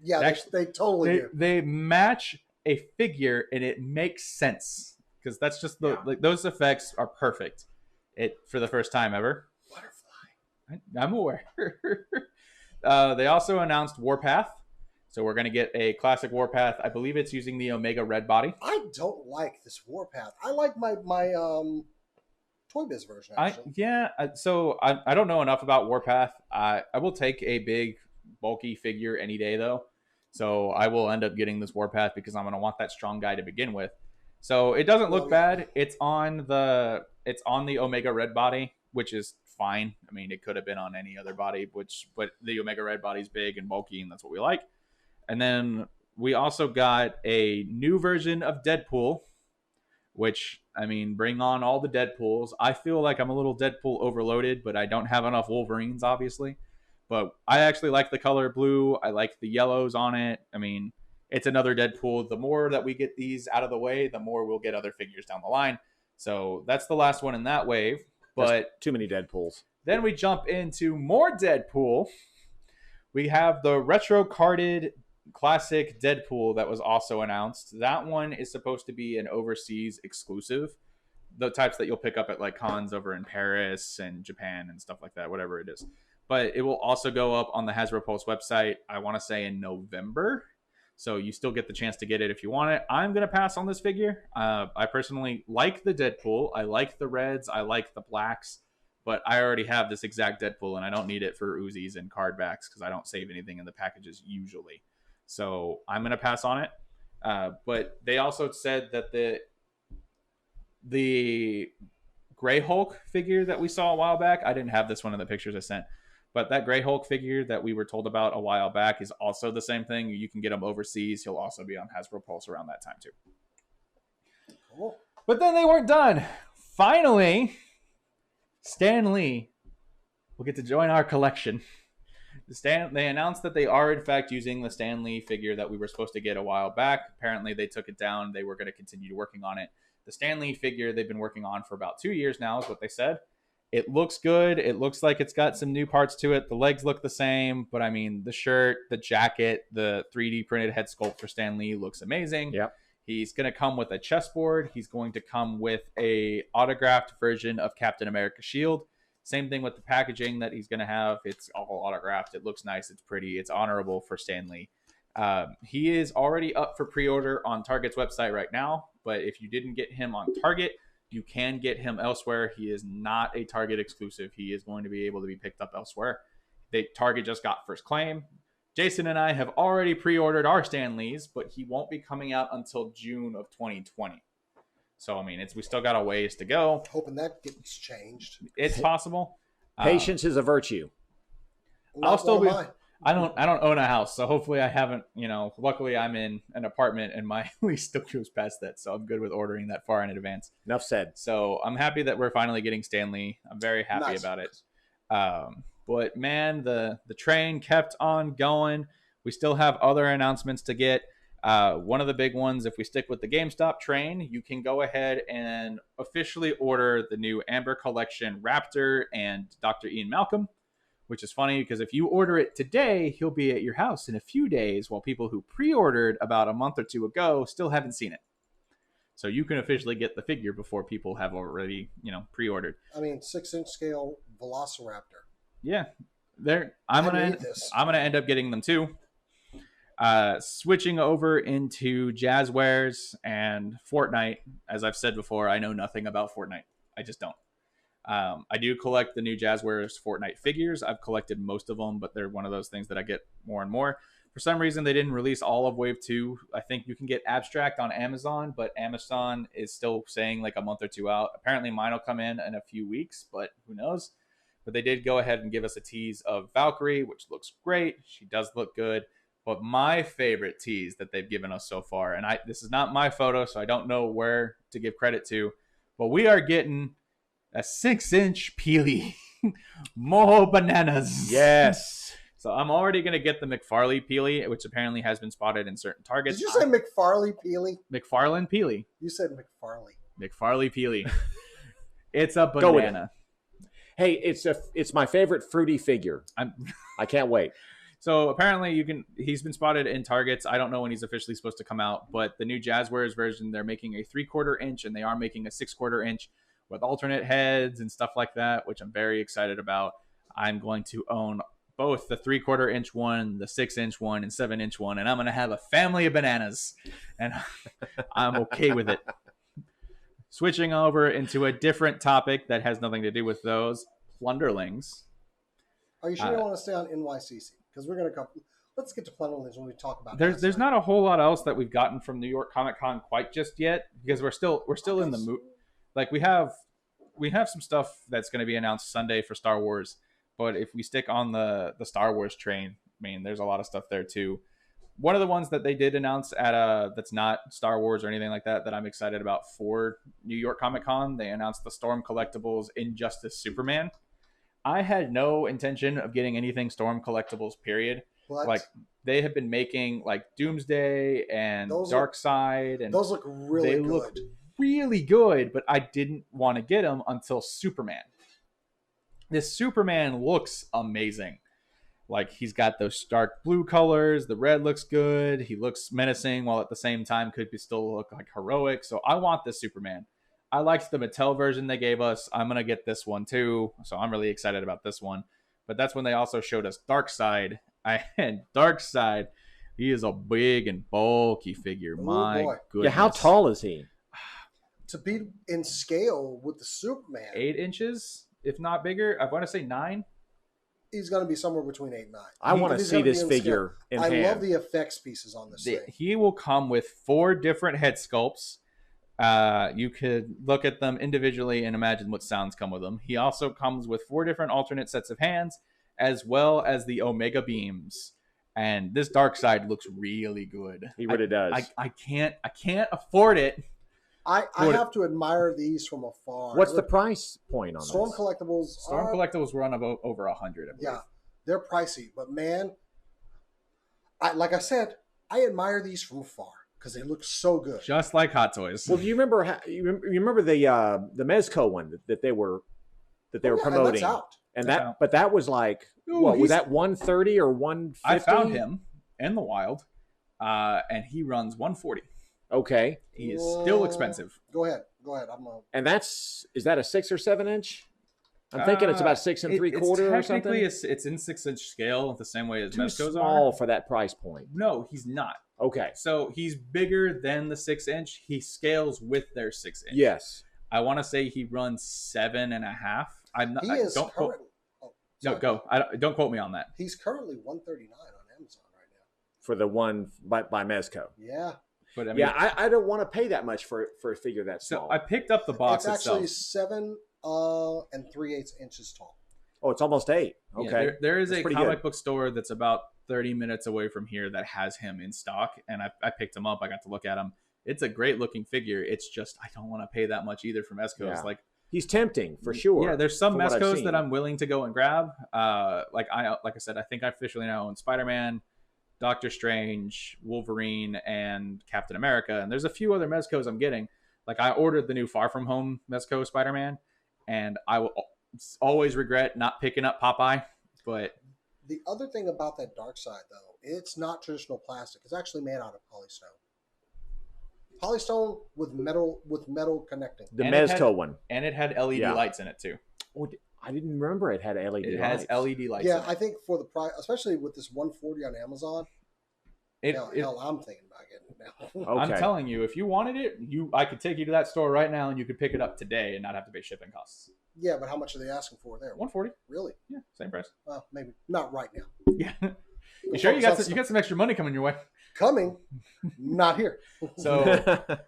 Yeah, they totally do. They match a figure, and it makes sense because that's just those effects are perfect. For the first time ever. Butterfly. I'm aware. They also announced Warpath, so we're going to get a classic Warpath. I believe it's using the Omega Red body. I don't like this Warpath. I like my Toy Biz version. Actually. So I don't know enough about Warpath. I will take a big bulky figure any day though. So I will end up getting this Warpath because I'm going to want that Strong Guy to begin with. So it doesn't look bad. It's on the Omega Red body, which is fine. I mean, it could have been on any other body, but the Omega Red body is big and bulky, and that's what we like. And then we also got a new version of Deadpool, which, I mean, bring on all the Deadpools. I feel like I'm a little Deadpool overloaded, but I don't have enough Wolverines, obviously. But I actually like the color blue. I like the yellows on it. I mean, it's another Deadpool. The more that we get these out of the way, the more we'll get other figures down the line. So that's the last one in that wave. But there's too many Deadpools. Then we jump into more Deadpool. We have the retro carded classic Deadpool that was also announced. That one is supposed to be an overseas exclusive. the types that you'll pick up at like cons over in Paris and Japan and stuff like that, whatever it is. But it will also go up on the Hasbro Pulse website, I want to say in November. So you still get the chance to get it if you want it. I'm going to pass on this figure. I personally like the Deadpool. I like the reds. I like the blacks. But I already have this exact Deadpool, and I don't need it for Uzis and card backs because I don't save anything in the packages usually. So I'm going to pass on it. But they also said that the Gray Hulk figure that we saw a while back, I didn't have this one in the pictures I sent, but that Gray Hulk figure that we were told about a while back is also the same thing. You can get him overseas. He'll also be on Hasbro Pulse around that time too. Cool. But then they weren't done. Finally, Stan Lee will get to join our collection. They announced that they are in fact using the Stan Lee figure that we were supposed to get a while back. Apparently they took it down. They were going to continue working on it. The Stan Lee figure they've been working on for about 2 years now is what they said. It looks good. It looks like it's got some new parts to it. The legs look the same, but I mean, the shirt, the jacket, the 3D printed head sculpt for Stan Lee looks amazing. Yep. He's going to come with a chessboard. He's going to come with a autographed version of Captain America's shield. Same thing with the packaging that he's going to have. It's all autographed. It looks nice. It's pretty. It's honorable for Stan Lee. He is already up for pre-order on Target's website right now, but if you didn't get him on Target, you can get him elsewhere. He is not a Target exclusive. He is going to be able to be picked up elsewhere. Target just got first claim. Jason and I have already pre-ordered our Stan Lees, but he won't be coming out until June of 2020. So, I mean, we still got a ways to go. Hoping that gets changed. It's possible. Patience is a virtue. I'll still be. I don't own a house, so hopefully I haven't. Luckily I'm in an apartment and my lease still goes past that, so I'm good with ordering that far in advance. Enough said. So I'm happy that we're finally getting Stan Lee. I'm very happy about it. But man, the train kept on going. We still have other announcements to get. One of the big ones, if we stick with the GameStop train, you can go ahead and officially order the new Amber Collection Raptor and Dr. Ian Malcolm, which is funny because if you order it today, he'll be at your house in a few days, while people who pre-ordered about a month or two ago still haven't seen it. So you can officially get the figure before people have already, pre-ordered. I mean, 6-inch scale Velociraptor. Yeah, I'm gonna end up getting them too. Switching over into Jazzwares and Fortnite. As I've said before, I know nothing about Fortnite. I just don't. I do collect the new Jazzwares Fortnite figures. I've collected most of them, but they're one of those things that I get more and more. For some reason, they didn't release all of Wave 2. I think you can get Abstract on Amazon, but Amazon is still saying like a month or two out. Apparently mine will come in a few weeks, but who knows? But they did go ahead and give us a tease of Valkyrie, which looks great. She does look good. But my favorite tease that they've given us so far, and this is not my photo, so I don't know where to give credit to, but we are getting a 6-inch Peely. More bananas. Yes. So I'm already going to get the McFarlane Peely, which apparently has been spotted in certain targets. Did you say McFarlane Peely? McFarlane Peely. You said McFarlane. McFarlane Peely. It's a banana. Hey, it's my favorite fruity figure. I can't wait. So apparently he's been spotted in targets. I don't know when he's officially supposed to come out, but the new Jazzwares version, they're making a 3/4 inch and they are making a 6/4 inch with alternate heads and stuff like that, which I'm very excited about. I'm going to own both the 3/4 inch one, the 6-inch one, and 7-inch one, and I'm going to have a family of bananas, and I'm okay with it. Switching over into a different topic that has nothing to do with those, Plunderlings. Are you sure you want to stay on NYCC? Because we're going to let's get to Plunderlings when we talk about there's not a whole lot else that we've gotten from New York Comic Con quite just yet, because we're still in the mood. Like we have some stuff that's going to be announced Sunday for Star Wars, but if we stick on the Star Wars train, I mean, there's a lot of stuff there too. One of the ones that they did announce at that's not Star Wars or anything like that I'm excited about for New York Comic Con, they announced the Storm Collectibles Injustice Superman. I had no intention of getting anything Storm Collectibles, period. What? Like they have been making like Doomsday and Darkseid, and those look really good. Looked really good, but I didn't want to get them until Superman. This Superman looks amazing. Like he's got those dark blue colors. The red looks good. He looks menacing while at the same time could still look like heroic. So I want this Superman. I liked the Mattel version they gave us. I'm going to get this one too. So I'm really excited about this one. But that's when they also showed us Darkseid. Darkseid. He is a big and bulky figure. My goodness. Yeah, how tall is he? To be in scale with the Superman. 8 inches, if not bigger. I want to say 9. He's going to be somewhere between 8 and 9. I want to see this figure in hand. I love the effects pieces on this thing. He will come with 4 different head sculpts. You could look at them individually and imagine what sounds come with them. He also comes with 4 different alternate sets of hands, as well as the Omega beams. And this Darkseid looks really good. He really does. I can't afford it. I have to admire these from afar. What's the price point on Storm this? Collectibles? Storm Collectibles run about over 100. Yeah, they're pricey, but man, like I said, I admire these from afar because they look so good. Just like Hot Toys. Well, do you remember? You remember the Mezco one that they were promoting? And that's out. And but that was like, what was that, 130 or 150? I found him in the wild, and he runs 140. Okay, he is still expensive. Go ahead. And is that a 6 or 7 inch? I'm thinking it's about 6 3/4 or something. Technically, it's in 6-inch scale, the same way as Mezco's are. Small for that price point. No, he's not. Okay, so he's bigger than the 6-inch. He scales with their 6-inch. Yes, I want to say he runs 7.5. I'm not. He is don't currently. No, go. Don't quote me on that. He's currently $139 on Amazon right now. For the one by Mezco. Yeah. But I mean, I don't want to pay that much for a figure that small. So I picked up the box itself. It's actually 7 3/8 inches tall. Oh, it's almost 8. Okay. Yeah, there is that's a comic book store that's about 30 minutes away from here that has him in stock, and I picked him up. I got to look at him. It's a great looking figure. It's just I don't want to pay that much either for Mezco's. Yeah. Like he's tempting for sure. Yeah, there's some Mezco's that I'm willing to go and grab. Like I said, I think I officially now own Spider-Man, Doctor Strange, Wolverine, and Captain America. And there's a few other Mezco's I'm getting. Like I ordered the new Far From Home Mezco Spider-Man, and I will always regret not picking up Popeye. But the other thing about that Darkseid, though, it's not traditional plastic. It's actually made out of polystone. Polystone with metal connecting. The Mezco one. And it had LED lights in it too. Oh, I didn't remember it had LED lights. It has LED lights. Yeah, I think for the price, especially with this 140 on Amazon, hell, I'm thinking about getting it now. Okay. I'm telling you, if you wanted it, I could take you to that store right now and you could pick it up today and not have to pay shipping costs. Yeah, but how much are they asking for there? 140. Really? Yeah, same price. Well, maybe not right now. Yeah. You sure you got some extra money coming your way? Coming, not here. So,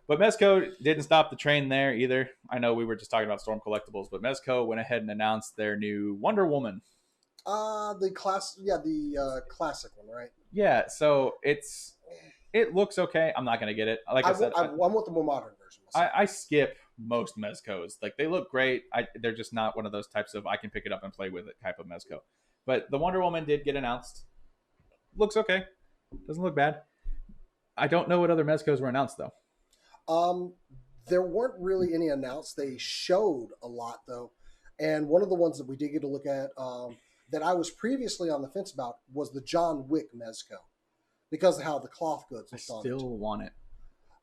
but Mezco didn't stop the train there either. I know we were just talking about Storm Collectibles, but Mezco went ahead and announced their new Wonder Woman. The classic one, right? Yeah. So it looks okay. I'm not gonna get it. Like I said, I want the more modern version. I skip most Mezcos. Like they look great. They're just not one of those types of I can pick it up and play with it type of Mezco. But the Wonder Woman did get announced. Looks okay. Doesn't look bad. I don't know what other Mezcos were announced though. There weren't really any announced. They showed a lot though, and one of the ones that we did get to look at that I was previously on the fence about was the John Wick Mezco, because of how the cloth goods looked on it. I still want it.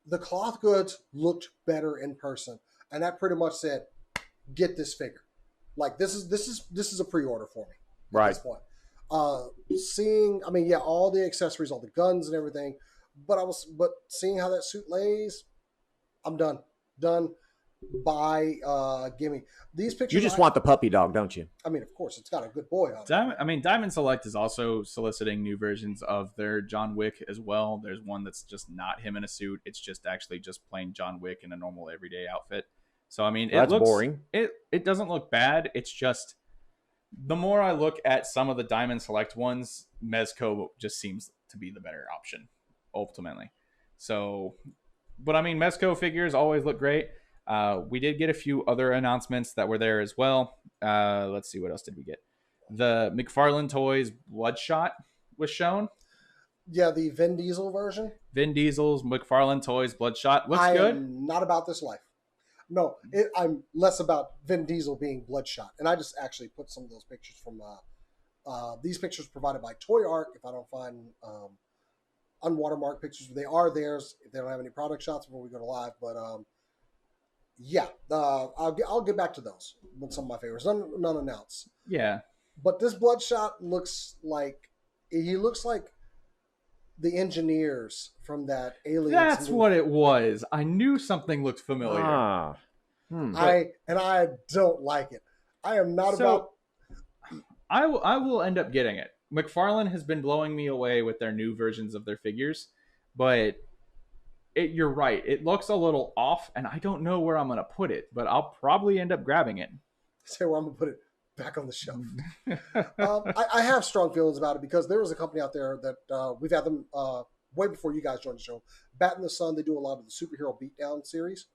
The cloth goods looked better in person, and that pretty much said, "Get this figure." Like this is a pre-order for me at this point. Seeing, all the accessories, all the guns and everything, but seeing how that suit lays, I'm done. Buy, gimme these pictures. You just want the puppy dog, don't you? I mean, of course, it's got a good boy on it. Diamond Select is also soliciting new versions of their John Wick as well. There's one that's just not him in a suit. It's just actually just plain John Wick in a normal everyday outfit. So that's boring. It doesn't look bad. It's just the more I look at some of the Diamond Select ones, Mezco just seems to be the better option ultimately. So, but Mezco figures always look great. We did get a few other announcements that were there as well. Let's see, what else did we get? The McFarlane Toys Bloodshot was shown. Yeah, the Vin Diesel version. Vin Diesel's McFarlane Toys Bloodshot looks good. I'm not about this life. No, I'm less about Vin Diesel being Bloodshot. And I just actually put some of those pictures from these pictures provided by Toy Art. If I don't find unwatermarked pictures, they are theirs. If they don't have any product shots before we go to live, but Yeah, I'll get back to those with some of my favorites. None announced. Yeah. But this Bloodshot looks like he looks like the engineers from that Aliens. That's movie. what it was. I knew something looked familiar. I don't like it. I am not about. I will end up getting it. McFarlane has been blowing me away with their new versions of their figures, but you're right. It looks a little off, and I don't know where I'm going to put it, but I'll probably end up grabbing it. Say where I'm going to put it. Back on the shelf. I have strong feelings about it because there was a company out there that we've had them way before you guys joined the show. Bat in the Sun, they do a lot of the superhero beatdown series.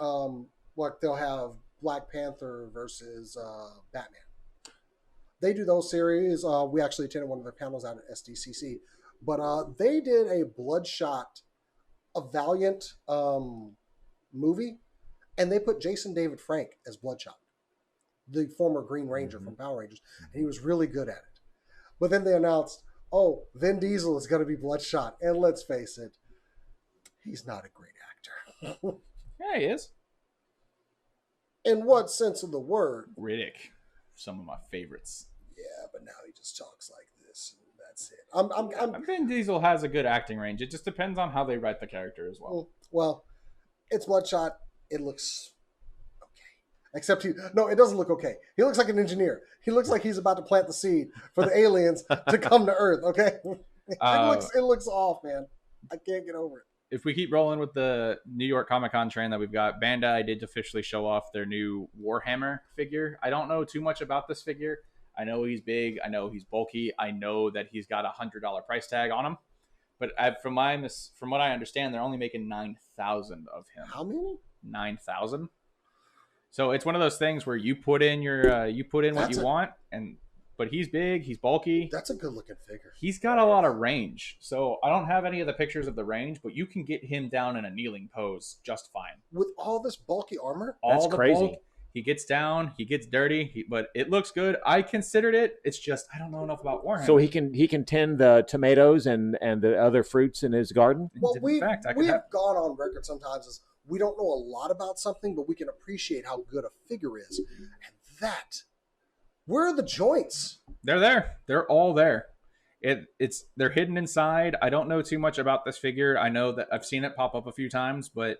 Like they'll have Black Panther versus Batman. They do those series. We actually attended one of their panels out at SDCC. But they did a Bloodshot, a Valiant movie, and they put Jason David Frank as Bloodshot, the former Green Ranger from Power Rangers, and he was really good at it. But then they announced, oh, Vin Diesel is going to be Bloodshot, and let's face it, he's not a great actor. Yeah, he is. In what sense of the word? Riddick, some of my favorites. Yeah, but now he just talks like this, and that's it. Vin Diesel has a good acting range. It just depends on how they write the character as well. Well, it's Bloodshot. It looks except it doesn't look okay. He looks like an engineer. He looks like he's about to plant the seed for the aliens to come to Earth. Okay, it looks off, man. I can't get over it. If we keep rolling with the New York Comic Con train that we've got, Bandai did officially show off their new Warhammer figure. I don't know too much about this figure. I know he's big. I know he's bulky. I know that he's got $100 price tag on him. But from what I understand, they're only making 9,000 of him. How many? 9,000. So it's one of those things where you put in what you want, but he's big, he's bulky. That's a good looking figure. He's got a lot of range. So I don't have any of the pictures of the range, but you can get him down in a kneeling pose just fine. With all this bulky armor? That's crazy. Bulk, he gets down, he gets dirty, but it looks good. I considered it. It's just I don't know enough about Warhammer. So he can tend the tomatoes and the other fruits in his garden? Well, we have gone on record sometimes as we don't know a lot about something, but we can appreciate how good a figure is. And where are the joints? They're there. They're all there. They're hidden inside. I don't know too much about this figure. I know that I've seen it pop up a few times, but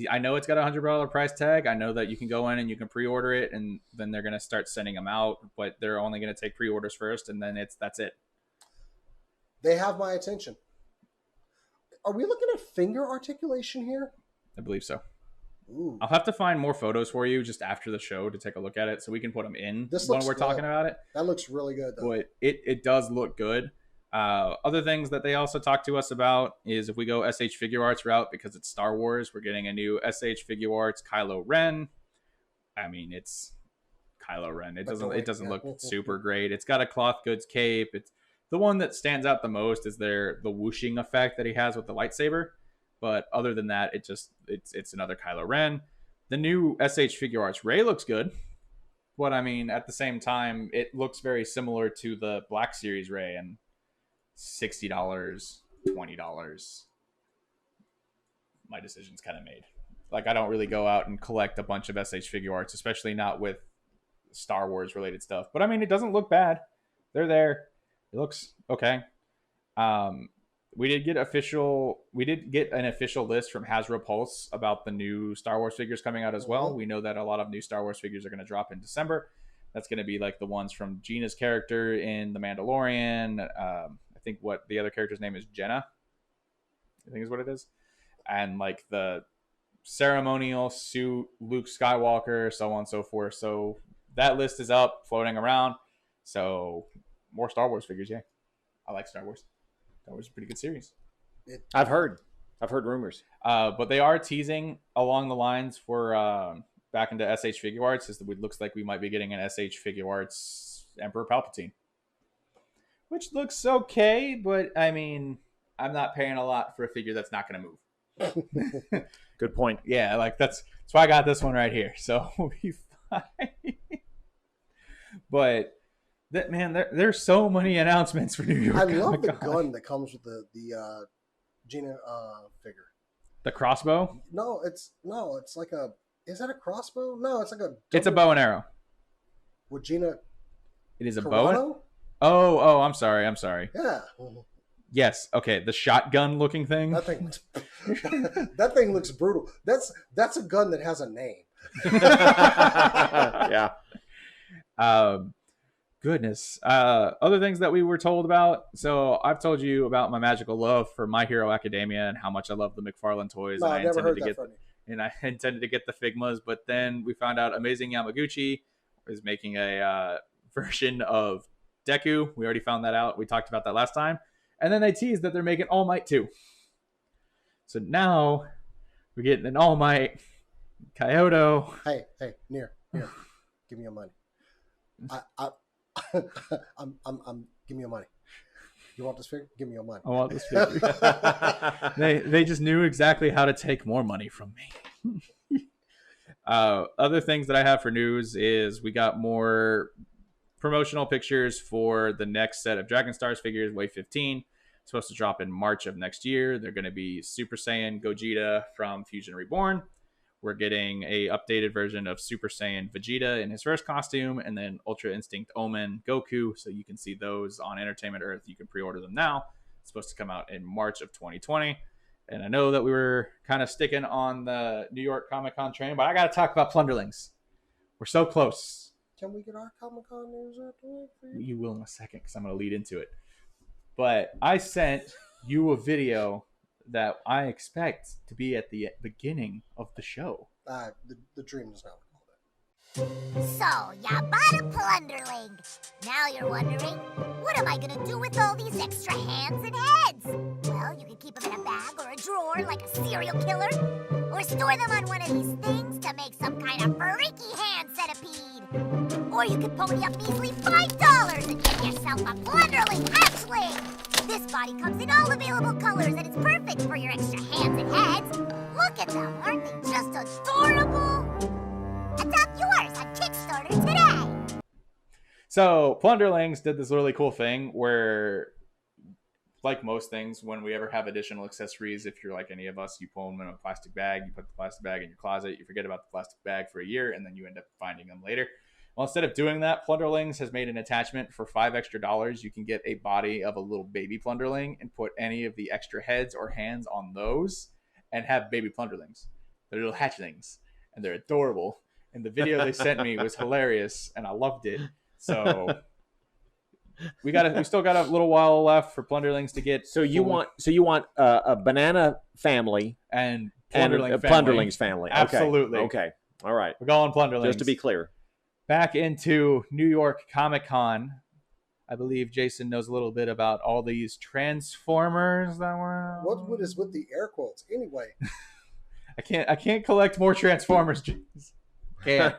I know it's got $100 price tag. I know that you can go in and you can pre-order it, and then they're going to start sending them out, but they're only going to take pre-orders first, and then that's it. They have my attention. Are we looking at finger articulation here? I believe so. Ooh. I'll have to find more photos for you just after the show to take a look at it so we can put them in when we're talking about it. That looks really good, though. But it does look good. Other things that they also talked to us about is if we go SH Figure Arts route, because it's Star Wars, we're getting a new SH Figure Arts Kylo Ren. I mean, it's Kylo Ren. It doesn't look super great. It's got a cloth goods cape. It's the one that stands out the most is the whooshing effect that he has with the lightsaber. But other than that, it's another Kylo Ren. The new SH Figure Arts Rey looks good. But I mean, at the same time, it looks very similar to the Black Series Rey, and $60, $20. My decision's kind of made. Like, I don't really go out and collect a bunch of SH Figure Arts, especially not with Star Wars related stuff. But I mean, it doesn't look bad. They're there. It looks okay. We did get an official list from Hasbro Pulse about the new Star Wars figures coming out as well. We know that a lot of new Star Wars figures are going to drop in December. That's going to be like the ones from Gina's character in The Mandalorian. I think what the other character's name is Jenna, I think is what it is. And like the ceremonial suit, Luke Skywalker, so on and so forth. So that list is up, floating around. So more Star Wars figures, yeah. I like Star Wars. That was a pretty good series. I've heard rumors. But they are teasing along the lines for back into SH Figure Arts. It looks like we might be getting an SH Figure Arts Emperor Palpatine, which looks okay. But I mean, I'm not paying a lot for a figure that's not going to move. Good point. Yeah, like that's why I got this one right here. So we'll be fine. But there's so many announcements for New York. I love the gun that comes with the Gina figure. The crossbow? No, it's like a. Is that a crossbow? No, it's like a. It's a bow and arrow. Regina. It is a Carano? bow. Oh, I'm sorry. Yeah. Yes. Okay. The shotgun looking thing. That thing looks brutal. That's a gun that has a name. Yeah. Goodness. Other things that we were told about. So I've told you about my magical love for My Hero Academia and how much I love the McFarlane toys. No, And I never heard that from you. And I intended to get the Figmas, but then we found out Amazing Yamaguchi is making a version of Deku. We already found that out. We talked about that last time. And then they teased that they're making All Might too. So now we're getting an All Might Kyoto. Hey, Near, give me your money. Give me your money. You want this figure? Give me your money. I want this figure. They just knew exactly how to take more money from me. Other things that I have for news is we got more promotional pictures for the next set of Dragon Stars figures, Wave 15. It's supposed to drop in March of next year. They're going to be Super Saiyan Gogeta from Fusion Reborn. We're getting a updated version of Super Saiyan Vegeta in his first costume, and then Ultra Instinct Omen Goku. So you can see those on Entertainment Earth. You can pre-order them now. It's supposed to come out in March of 2020. And I know that we were kind of sticking on the New York Comic-Con train, but I got to talk about Plunderlings. We're so close. Can we get our Comic-Con news out the way for you? You will in a second because I'm going to lead into it. But I sent you a video that I expect to be at the beginning of the show. The dream does not recall that. So, ya bought a Plunderling. Now you're wondering, what am I gonna do with all these extra hands and heads? Well, you can keep them in a bag or a drawer like a serial killer, or store them on one of these things to make some kind of freaky hand centipede. Or you can pony up measly $5 and get yourself a Plunderling hatchling. This body comes in all available colors and it's perfect for your extra hands and heads. Look at them, aren't they just adorable? Adopt yours on Kickstarter today. So Plunderlings did this really cool thing where, like most things, when we ever have additional accessories, if you're like any of us, you pull them in a plastic bag, you put the plastic bag in your closet, you forget about the plastic bag for a year, and then you end up finding them later. Well, instead of doing that, Plunderlings has made an attachment for $5 extra. You can get a body of a little baby Plunderling and put any of the extra heads or hands on those and have baby Plunderlings. They're little hatchlings, and they're adorable. And the video they sent me was hilarious, and I loved it. So we still got a little while left for Plunderlings to get. So you want a banana family and Plunderlings family. Absolutely. Okay. All right. We're going Plunderlings. Just to be clear. Back into New York Comic-Con. I believe Jason knows a little bit about all these Transformers that were. What is with the air quotes anyway? I can't collect more Transformers. Can't.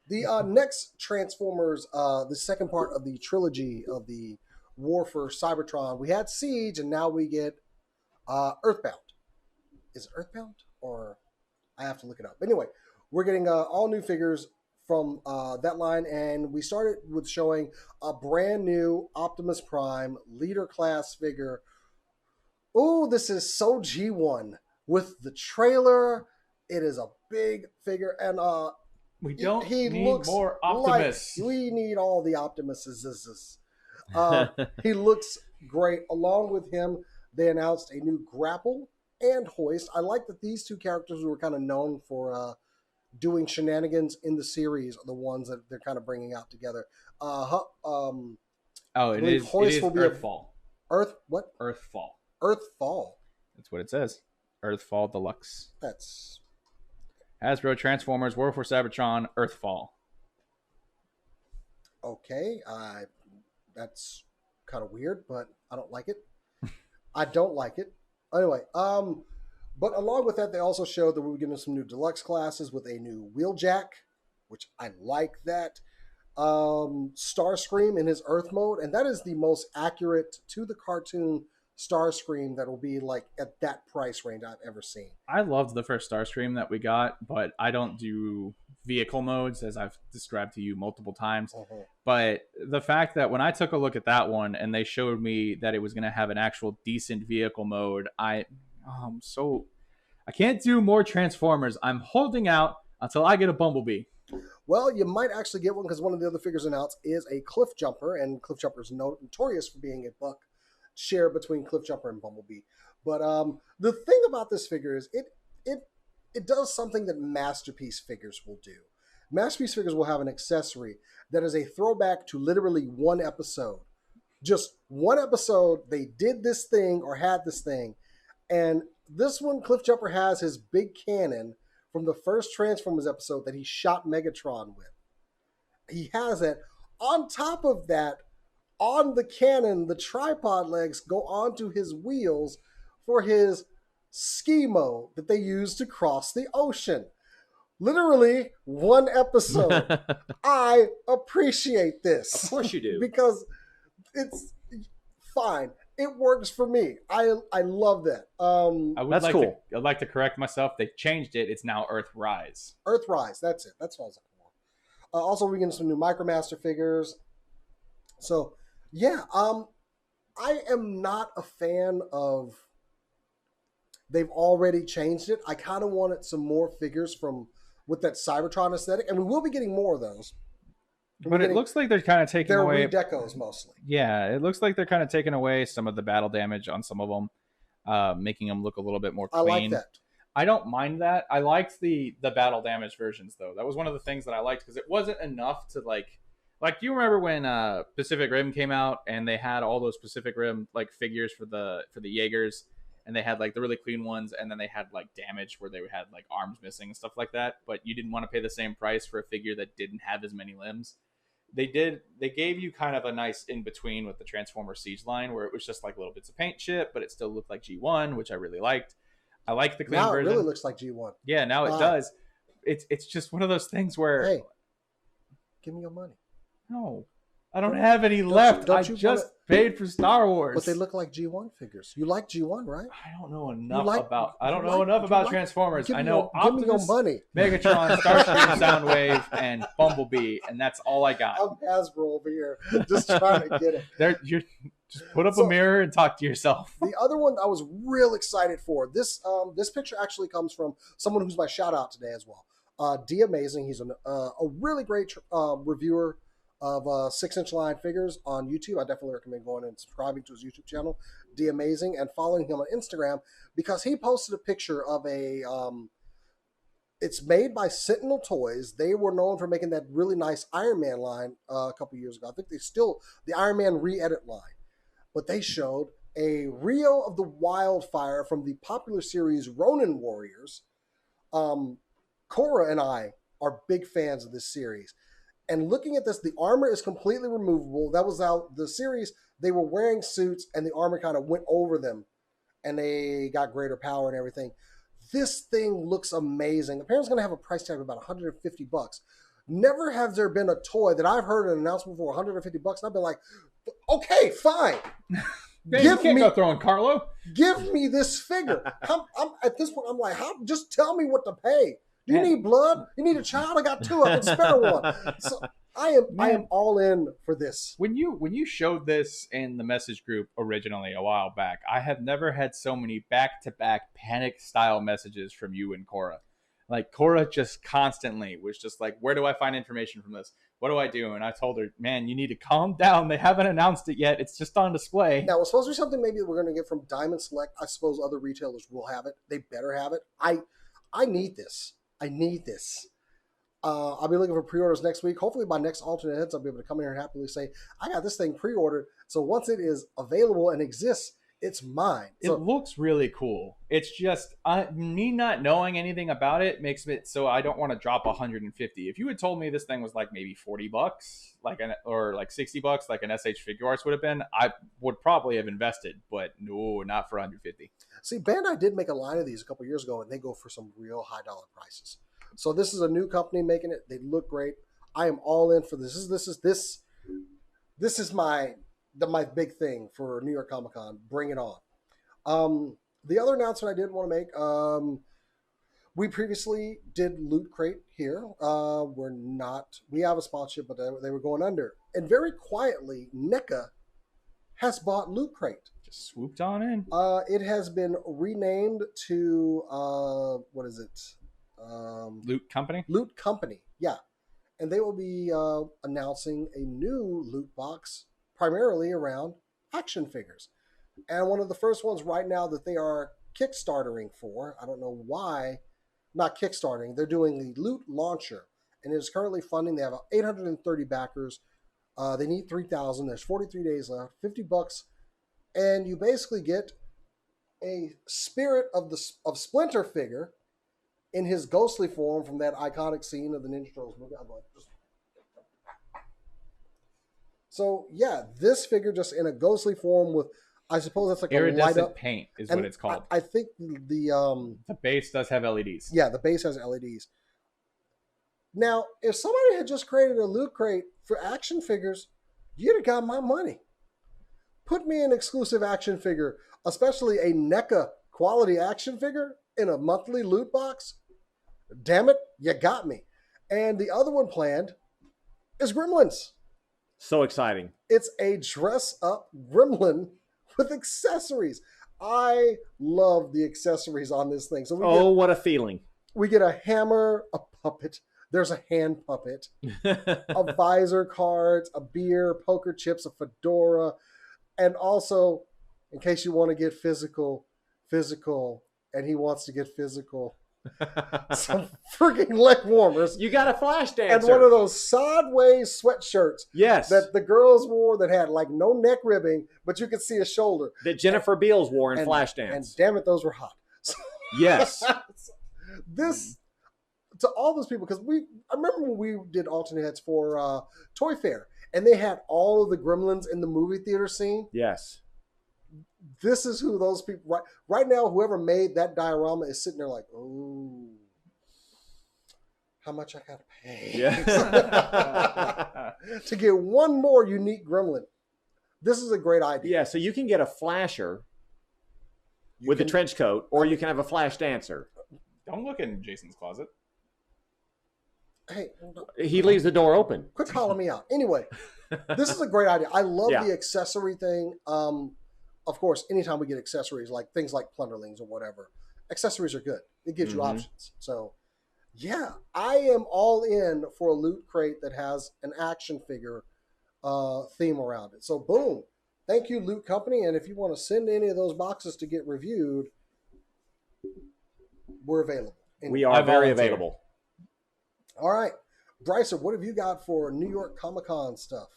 The next Transformers, the second part of the trilogy of the War for Cybertron, we had Siege, and now we get Earthbound. Is it Earthbound? Or I have to look it up. Anyway, we're getting all new figures from that line, and we started with showing a brand new Optimus Prime leader class figure. Oh, this is so G1 with the trailer. It is a big figure, and we don't he need looks more Optimus. Like we need all the Optimuses. He looks great. Along with him, they announced a new grapple and hoist. I like that these two characters who were kind of known for doing shenanigans in the series are the ones that they're kind of bringing out together. It is Earthfall. Earthfall. Earthfall. That's what it says. Earthfall Deluxe. That's Hasbro Transformers War for Cybertron Earthfall. Okay. That's kind of weird, but I don't like it. I don't like it. Anyway, but along with that, they also showed that we were getting some new deluxe classes with a new Wheeljack, which I like that. Starscream in his Earth mode, and that is the most accurate to the cartoon Starscream that will be like at that price range I've ever seen. I loved the first Starscream that we got, but I don't do vehicle modes, as I've described to you multiple times. But the fact that when I took a look at that one and they showed me that it was going to have an actual decent vehicle mode, I'm so I can't do more Transformers. I'm holding out until I get a Bumblebee. Well, you might actually get one because one of the other figures announced is a Cliff Jumper, and Cliff Jumper is notorious for being a buck share between Cliff Jumper and Bumblebee. But the thing about this figure is it does something that Masterpiece figures will do. Masterpiece figures will have an accessory that is a throwback to literally one episode. Just one episode, they did this thing or had this thing. And this one, Cliff Jumper has his big cannon from the first Transformers episode that he shot Megatron with. He has it. On top of that, on the cannon, the tripod legs go onto his wheels for his skimo that they use to cross the ocean. Literally one episode. I appreciate this. Of course you do. Because it's fine. It works for me. I love that. That's cool. I'd like to correct myself. They changed it. It's now Earthrise. Earthrise. That's it. That's what I was looking for. Also, we're getting some new Micromaster figures. So, yeah. I am not a fan of. They've already changed it. I kind of wanted some more figures with that Cybertron aesthetic, and we will be getting more of those. But it looks like they're kind of taking away... They're redecos mostly. Yeah, it looks like they're kind of taking away some of the battle damage on some of them, making them look a little bit more clean. I like that. I don't mind that. I liked the battle damage versions, though. That was one of the things that I liked, because it wasn't enough to, like... Like, do you remember when Pacific Rim came out, and they had all those Pacific Rim, like, figures for the Jaegers, and they had, like, the really clean ones, and then they had, like, damage where they had, like, arms missing and stuff like that, but you didn't want to pay the same price for a figure that didn't have as many limbs. They gave you kind of a nice in-between with the Transformer Siege line, where it was just like little bits of paint chip, but it still looked like G1, which I really liked. I like the clean version. Now it really looks like G1. Yeah, now it does. It's just one of those things where... Hey, give me your money. No, I don't have any left. I just paid for Star Wars. But they look like G1 figures. You like G1, right? I don't know enough about Transformers. I know give me your money. Megatron, Starscream, Soundwave, and Bumblebee, and that's all I got. I'm Hasbro over here, just trying to get it. Just put up a mirror and talk to yourself. The other one I was real excited for. This picture actually comes from someone who's my shout out today as well. D Amazing. He's a really great reviewer of 6-inch line figures on YouTube. I definitely recommend going and subscribing to his YouTube channel, D Amazing, and following him on Instagram, because he posted a picture of it's made by Sentinel Toys. They were known for making that really nice Iron Man line a couple years ago. I think the Iron Man re-edit line. But they showed a Rio of the Wildfire from the popular series Ronin Warriors. Cora and I are big fans of this series. And looking at this, the armor is completely removable. That was out the series. They were wearing suits, and the armor kind of went over them, and they got greater power and everything. This thing looks amazing. Apparently, it's going to have a price tag of about $150. Never has there been a toy that I've heard an announcement for $150, and I've been like, okay, fine. You can't go throwing Carlo. Give me this figure. I'm at this point, I'm like, just tell me what to pay. Do you need blood? You need a child? I got two. I can spare one. So I am all in for this. When you showed this in the message group originally a while back, I have never had so many back-to-back panic style messages from you and Cora. Like, Cora just constantly was just like, where do I find information from this? What do I do? And I told her, man, you need to calm down. They haven't announced it yet. It's just on display. Now, it's supposed to be something maybe we're going to get from Diamond Select. I suppose other retailers will have it. They better have it. I need this. I need this. I'll be looking for pre-orders next week. Hopefully by next alternate heads, I'll be able to come here and happily say, I got this thing pre-ordered. So once it is available and exists, it's mine. It looks really cool. It's just me not knowing anything about it makes it so I don't want to drop 150. If you had told me this thing was like maybe $40, or like $60, like an SH Figuarts would have been, I would probably have invested. But no, not for 150. See, Bandai did make a line of these a couple years ago, and they go for some real high dollar prices. So this is a new company making it. They look great. I am all in for this. This is my big thing for New York Comic Con. Bring it on. The other announcement I did want to make, we previously did Loot Crate here. We have a sponsorship, but they were going under. And very quietly, NECA has bought Loot Crate. swooped on in. It has been renamed to what is it? Loot Company. Loot Company. Yeah, and they will be announcing a new loot box primarily around action figures. And one of the first ones right now that they are kickstartering for, I don't know why, not kickstarting, they're doing the loot launcher, and it is currently funding. They have 830 backers. They need 3,000. There's 43 days left, $50, and you basically get a Spirit of Splinter figure in his ghostly form from that iconic scene of the Ninja Turtles movie. So yeah, this figure just in a ghostly form with, I suppose that's like iridescent a light up paint is what it's called. I think the base does have LEDs. Yeah, the base has LEDs. Now, if somebody had just created a loot crate for action figures, you'd have got my money. Put me an exclusive action figure, especially a NECA quality action figure in a monthly loot box. Damn it, you got me. And the other one planned is Gremlins. So exciting. It's a dress-up gremlin with accessories. I love the accessories on this thing. So what a feeling. We get a hammer, a puppet. There's a hand puppet, a visor cards, a beer, poker chips, a fedora, and also, in case you want to get physical, and he wants to get physical, some freaking leg warmers. You got a flash dancer. And one of those sideways sweatshirts. Yes. That the girls wore that had like no neck ribbing, but you could see a shoulder. That Jennifer Beals wore in Flashdance. And damn it, those were hot. Yes. This, to all those people, because I remember when we did alternate heads for Toy Fair, and they had all of the gremlins in the movie theater scene. Yes. This is who those people, right now, whoever made that diorama is sitting there like, oh, how much I got to pay to get one more unique gremlin. This is a great idea. Yeah, so you can get a flasher with a trench coat, or you can have a flash dancer. Don't look in Jason's closet. Hey, he leaves the door open. Quit calling me out. Anyway, this is a great idea. I love the accessory thing. Of course, anytime we get accessories, like things like plunderlings or whatever, accessories are good. It gives you options. So, yeah, I am all in for a loot crate that has an action figure theme around it. So, boom. Thank you, Loot Company. And if you want to send any of those boxes to get reviewed, we're available. We are very available. All right. Bryce, what have you got for New York Comic-Con stuff?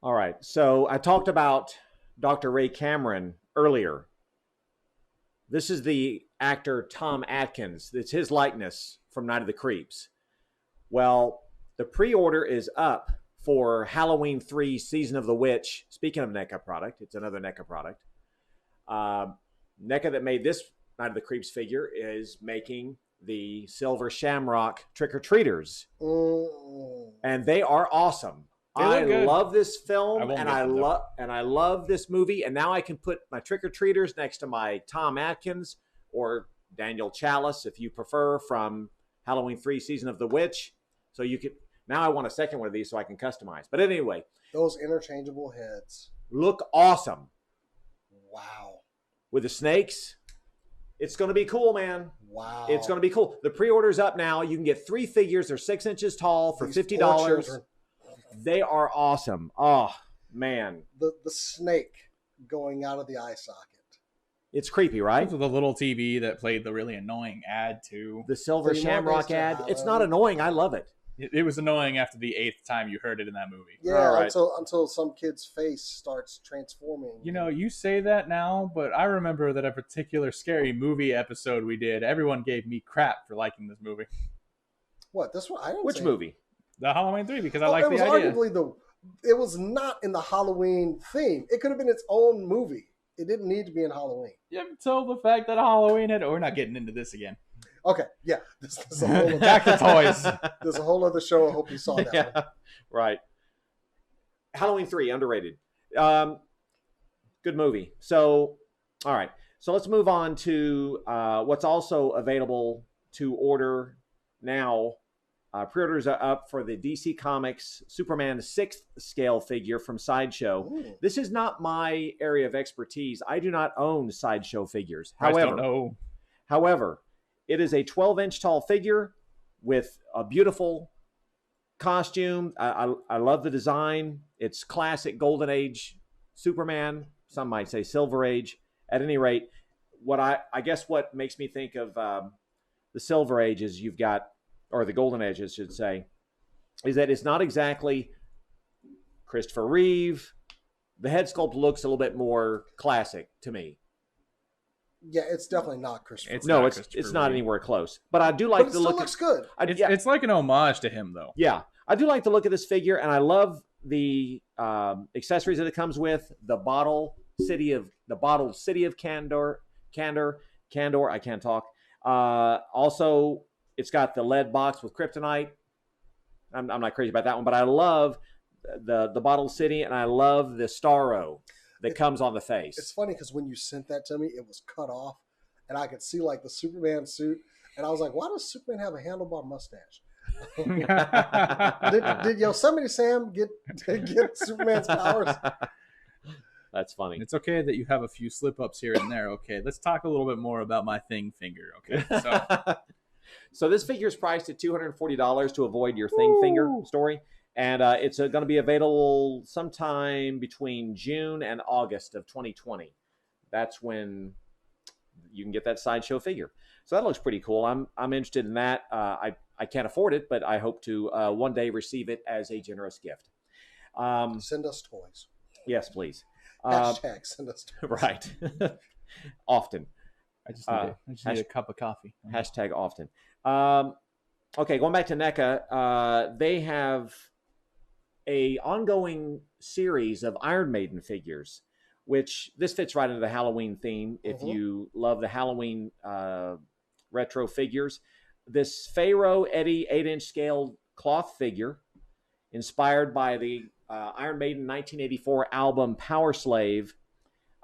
All right. So I talked about Dr. Ray Cameron earlier. This is the actor Tom Atkins. It's his likeness from Night of the Creeps. Well, the pre-order is up for Halloween 3 Season of the Witch. Speaking of NECA product, it's another NECA product. NECA that made this Night of the Creeps figure is making the Silver Shamrock Trick-or-Treaters. And they are awesome. I love this film, and I love this movie, and now I can put my trick-or-treaters next to my Tom Atkins or Daniel Chalice, if you prefer, from Halloween 3 Season of the Witch. So you could, now I want a second one of these so I can customize. But anyway. Those interchangeable heads. Look awesome. Wow. With the snakes. It's going to be cool, man. Wow. It's going to be cool. The pre-order's up now. You can get 3 figures. They're 6 inches tall for $50. They are awesome. Oh, man. The snake going out of the eye socket. It's creepy, right? The little TV that played the really annoying ad, too. The Silver Shamrock ad. It's not annoying. I love it. It was annoying after the 8th time you heard it in that movie. Yeah, until some kid's face starts transforming. You know, you say that now, but I remember that a particular scary movie episode we did, everyone gave me crap for liking this movie. What, this one? I didn't Which movie? The Halloween 3, because I like the idea. It was not in the Halloween theme. It could have been its own movie. It didn't need to be in Halloween. Yeah, until the fact that Halloween had... Oh, we're not getting into this again. Okay, yeah. This is a whole back to toys. There's a whole other show. I hope you saw that one. Right. Halloween 3, underrated. Good movie. So, all right. So let's move on to what's also available to order now Pre-orders are up for the DC Comics Superman 6th scale figure from Sideshow. Ooh. This is not my area of expertise. I do not own Sideshow figures. Bryce don't know. However, it is a 12-inch tall figure with a beautiful costume. I love the design. It's classic Golden Age Superman. Some might say Silver Age. At any rate, I guess what makes me think of the Silver Age is you've got, or the Golden Age, I should say, is that it's not exactly Christopher Reeve. The head sculpt looks a little bit more classic to me. Yeah, it's definitely not Christopher. It's not anywhere close. But I do like the look. It still looks good. It's like an homage to him, though. Yeah, I do like the look of this figure, and I love the accessories that it comes with. The bottled city of Candor. I can't talk. Also, it's got the lead box with kryptonite. I'm not crazy about that one, but I love the bottled city, and I love the Starro that comes on the face. It's funny because when you sent that to me, it was cut off, and I could see like the Superman suit, and I was like, "Why does Superman have a handlebar mustache?" did Yosemite Sam get Superman's powers? That's funny. It's okay that you have a few slip-ups here and there. Okay, let's talk a little bit more about my thing finger. Okay, so this figure is priced at $240 to avoid your thing finger story. And it's going to be available sometime between June and August of 2020. That's when you can get that Sideshow figure. So that looks pretty cool. I'm interested in that. I can't afford it, but I hope to one day receive it as a generous gift. Send us toys. Yes, please. Hashtag send us toys. Right. Often. I just need a cup of coffee. Hashtag often. Okay, going back to NECA, they have a ongoing series of Iron Maiden figures, which this fits right into the Halloween theme. If you love the Halloween retro figures, this Pharaoh Eddie 8-inch scale cloth figure, inspired by the Iron Maiden 1984 album Power Slave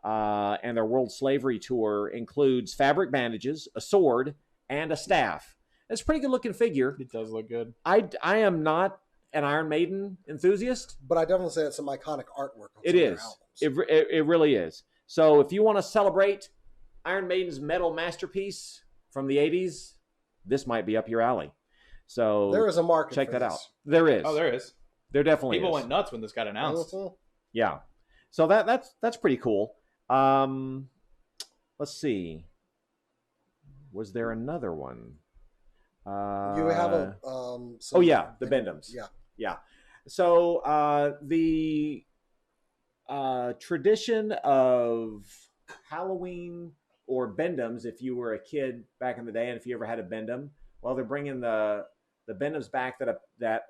and their World Slavery Tour, includes fabric bandages, a sword, and a staff. It's a pretty good looking figure. It does look good. I am not an Iron Maiden enthusiast, but I definitely say it's some iconic artwork. It is. It really is. So if you want to celebrate Iron Maiden's metal masterpiece from the 80s, this might be up your alley. So there is a market. Check that out. There is. Oh, there is. There definitely People is. went nuts when this got announced. Yeah. So that's pretty cool. Let's see. Was there another one? You have a the Bendhams. Yeah. So the tradition of Halloween or Bendhams, if you were a kid back in the day, and if you ever had a Bendham, well, they're bringing the Bendhams back that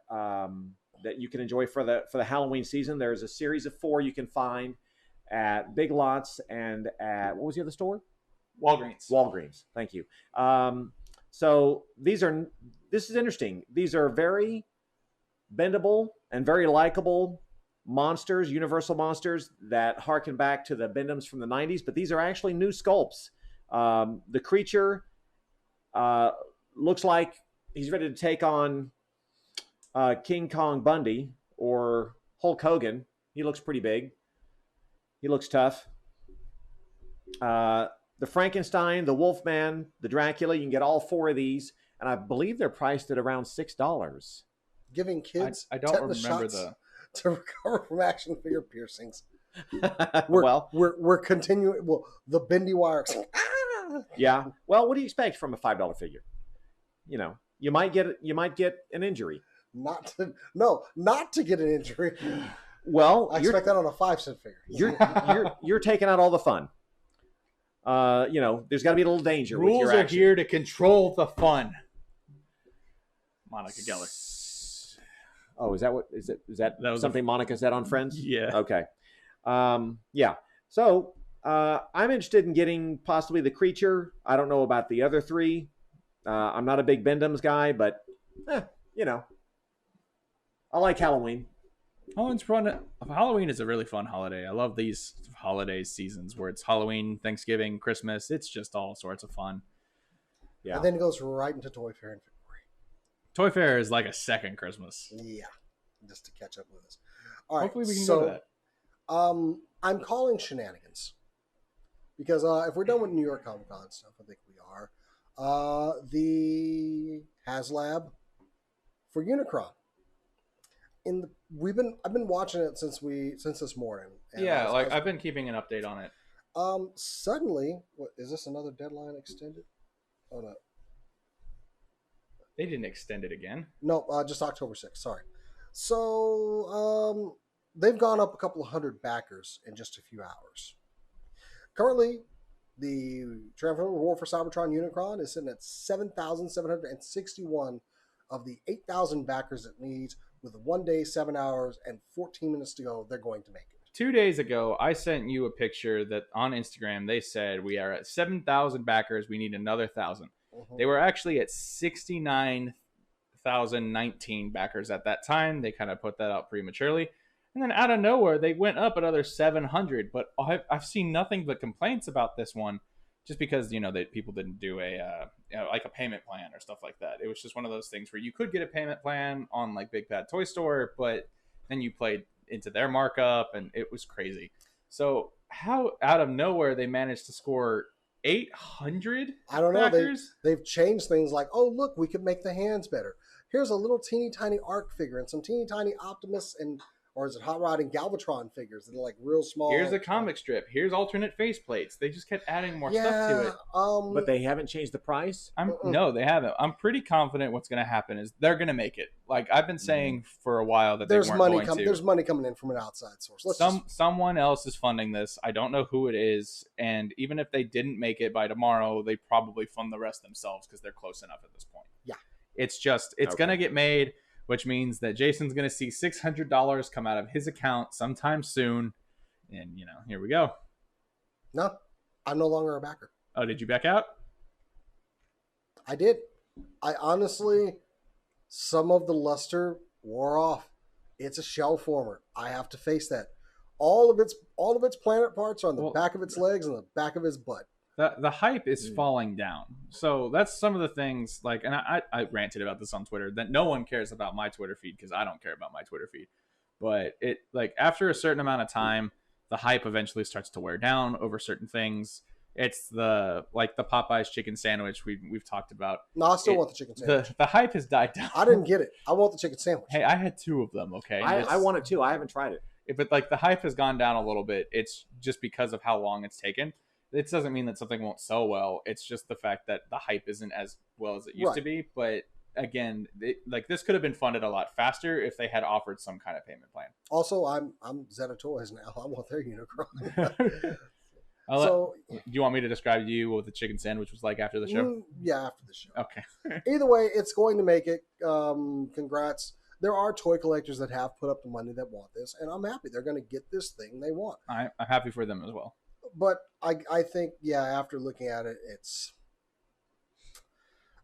you can enjoy for the Halloween season. There's a series of 4 you can find at Big Lots and at, what was the other store? Walgreens. Thank you. So this is interesting. These are very bendable and very likable monsters, universal monsters that harken back to the Bendhams from the 90s, but these are actually new sculpts. The creature looks like he's ready to take on King Kong Bundy or Hulk Hogan. He looks pretty big. He looks tough. The Frankenstein, the Wolfman, the Dracula, you can get all 4 of these, and I believe they're priced at around $6. Giving kids I don't remember to recover from action figure piercings. We're continuing. Well, the bendy wire. Yeah. Well, what do you expect from a $5 figure? You know, you might get an injury. Not to get an injury. Well, I expect that on a 5-cent figure. You're taking out all the fun. There's got to be a little danger. Rules with your are here to control the fun. Monica Geller. Oh, is that something Monica said on Friends? Yeah. Okay. Yeah. So I'm interested in getting possibly the creature. I don't know about the other 3. I'm not a big Bendhams guy, but I like Halloween. Halloween's fun. Halloween is a really fun holiday. I love these holiday seasons where it's Halloween, Thanksgiving, Christmas. It's just all sorts of fun. Yeah. And then it goes right into Toy Fair in February. Toy Fair is like a second Christmas. Yeah, just to catch up with us. All right, hopefully we can go to that. I'm calling shenanigans because if we're done with New York Comic Con stuff, I think we are. The HasLab for Unicron. I've been watching it since this morning. Yeah, I've been keeping an update on it. Suddenly, what is this? Another deadline extended? Oh no, they didn't extend it again. No, just October 6th. Sorry. So they've gone up a couple of hundred backers in just a few hours. Currently, the Triumphant Reward for Cybertron Unicron is sitting at 7,761 of the 8,000 backers it needs. With 1 day, 7 hours, and 14 minutes to go, they're going to make it. 2 days ago, I sent you a picture that on Instagram, they said we are at 7,000 backers. We need another 1,000. They were actually at 69,019 backers at that time. They kind of put that out prematurely. And then out of nowhere, they went up another 700. But I've seen nothing but complaints about this one just because, people didn't do a payment plan or stuff like that. It was just one of those things where you could get a payment plan on like Big Bad Toy Store, but then you played into their markup and it was crazy. So how out of nowhere they managed to score 800 I don't know. backers? They've changed things like, oh, look, we could make the hands better. Here's a little teeny tiny Arc figure and some teeny tiny Optimus or is it Hot Rod and Galvatron figures that are like real small. Here's a comic strip. Here's alternate faceplates. They just kept adding more stuff to it. But they haven't changed the price? No, they haven't. I'm pretty confident what's going to happen is they're going to make it. Like I've been saying for a while that there's they weren't money going to. There's money coming in from an outside source. Someone else is funding this. I don't know who it is. And even if they didn't make it by tomorrow, they probably fund the rest themselves because they're close enough at this point. Yeah. It's going to get made, which means that Jason's going to see $600 come out of his account sometime soon. And, here we go. No, I'm no longer a backer. Oh, did you back out? I did. I honestly, some of the luster wore off. It's a shell former. I have to face that. All of its planet parts are on the back of its legs and the back of his butt. The hype is falling down. So that's some of the things and I ranted about this on Twitter that no one cares about my Twitter feed because I don't care about my Twitter feed. But it after a certain amount of time, the hype eventually starts to wear down over certain things. It's the Popeyes chicken sandwich we've talked about. No, I still want the chicken sandwich. The hype has died down. I didn't get it. I want the chicken sandwich. Hey, I had 2 of them, okay? I want it too. I haven't tried it. But the hype has gone down a little bit. It's just because of how long it's taken. It doesn't mean that something won't sell well. It's just the fact that the hype isn't as well as it used to be. But again, this could have been funded a lot faster if they had offered some kind of payment plan. Also, I'm Zeta Toys now. I want their Unicron. Do you want me to describe to you what the chicken sandwich was like after the show? Yeah, after the show. Okay. Either way, it's going to make it. Congrats. There are toy collectors that have put up the money that want this, and I'm happy. They're going to get this thing they want. I'm happy for them as well. But I think, after looking at it,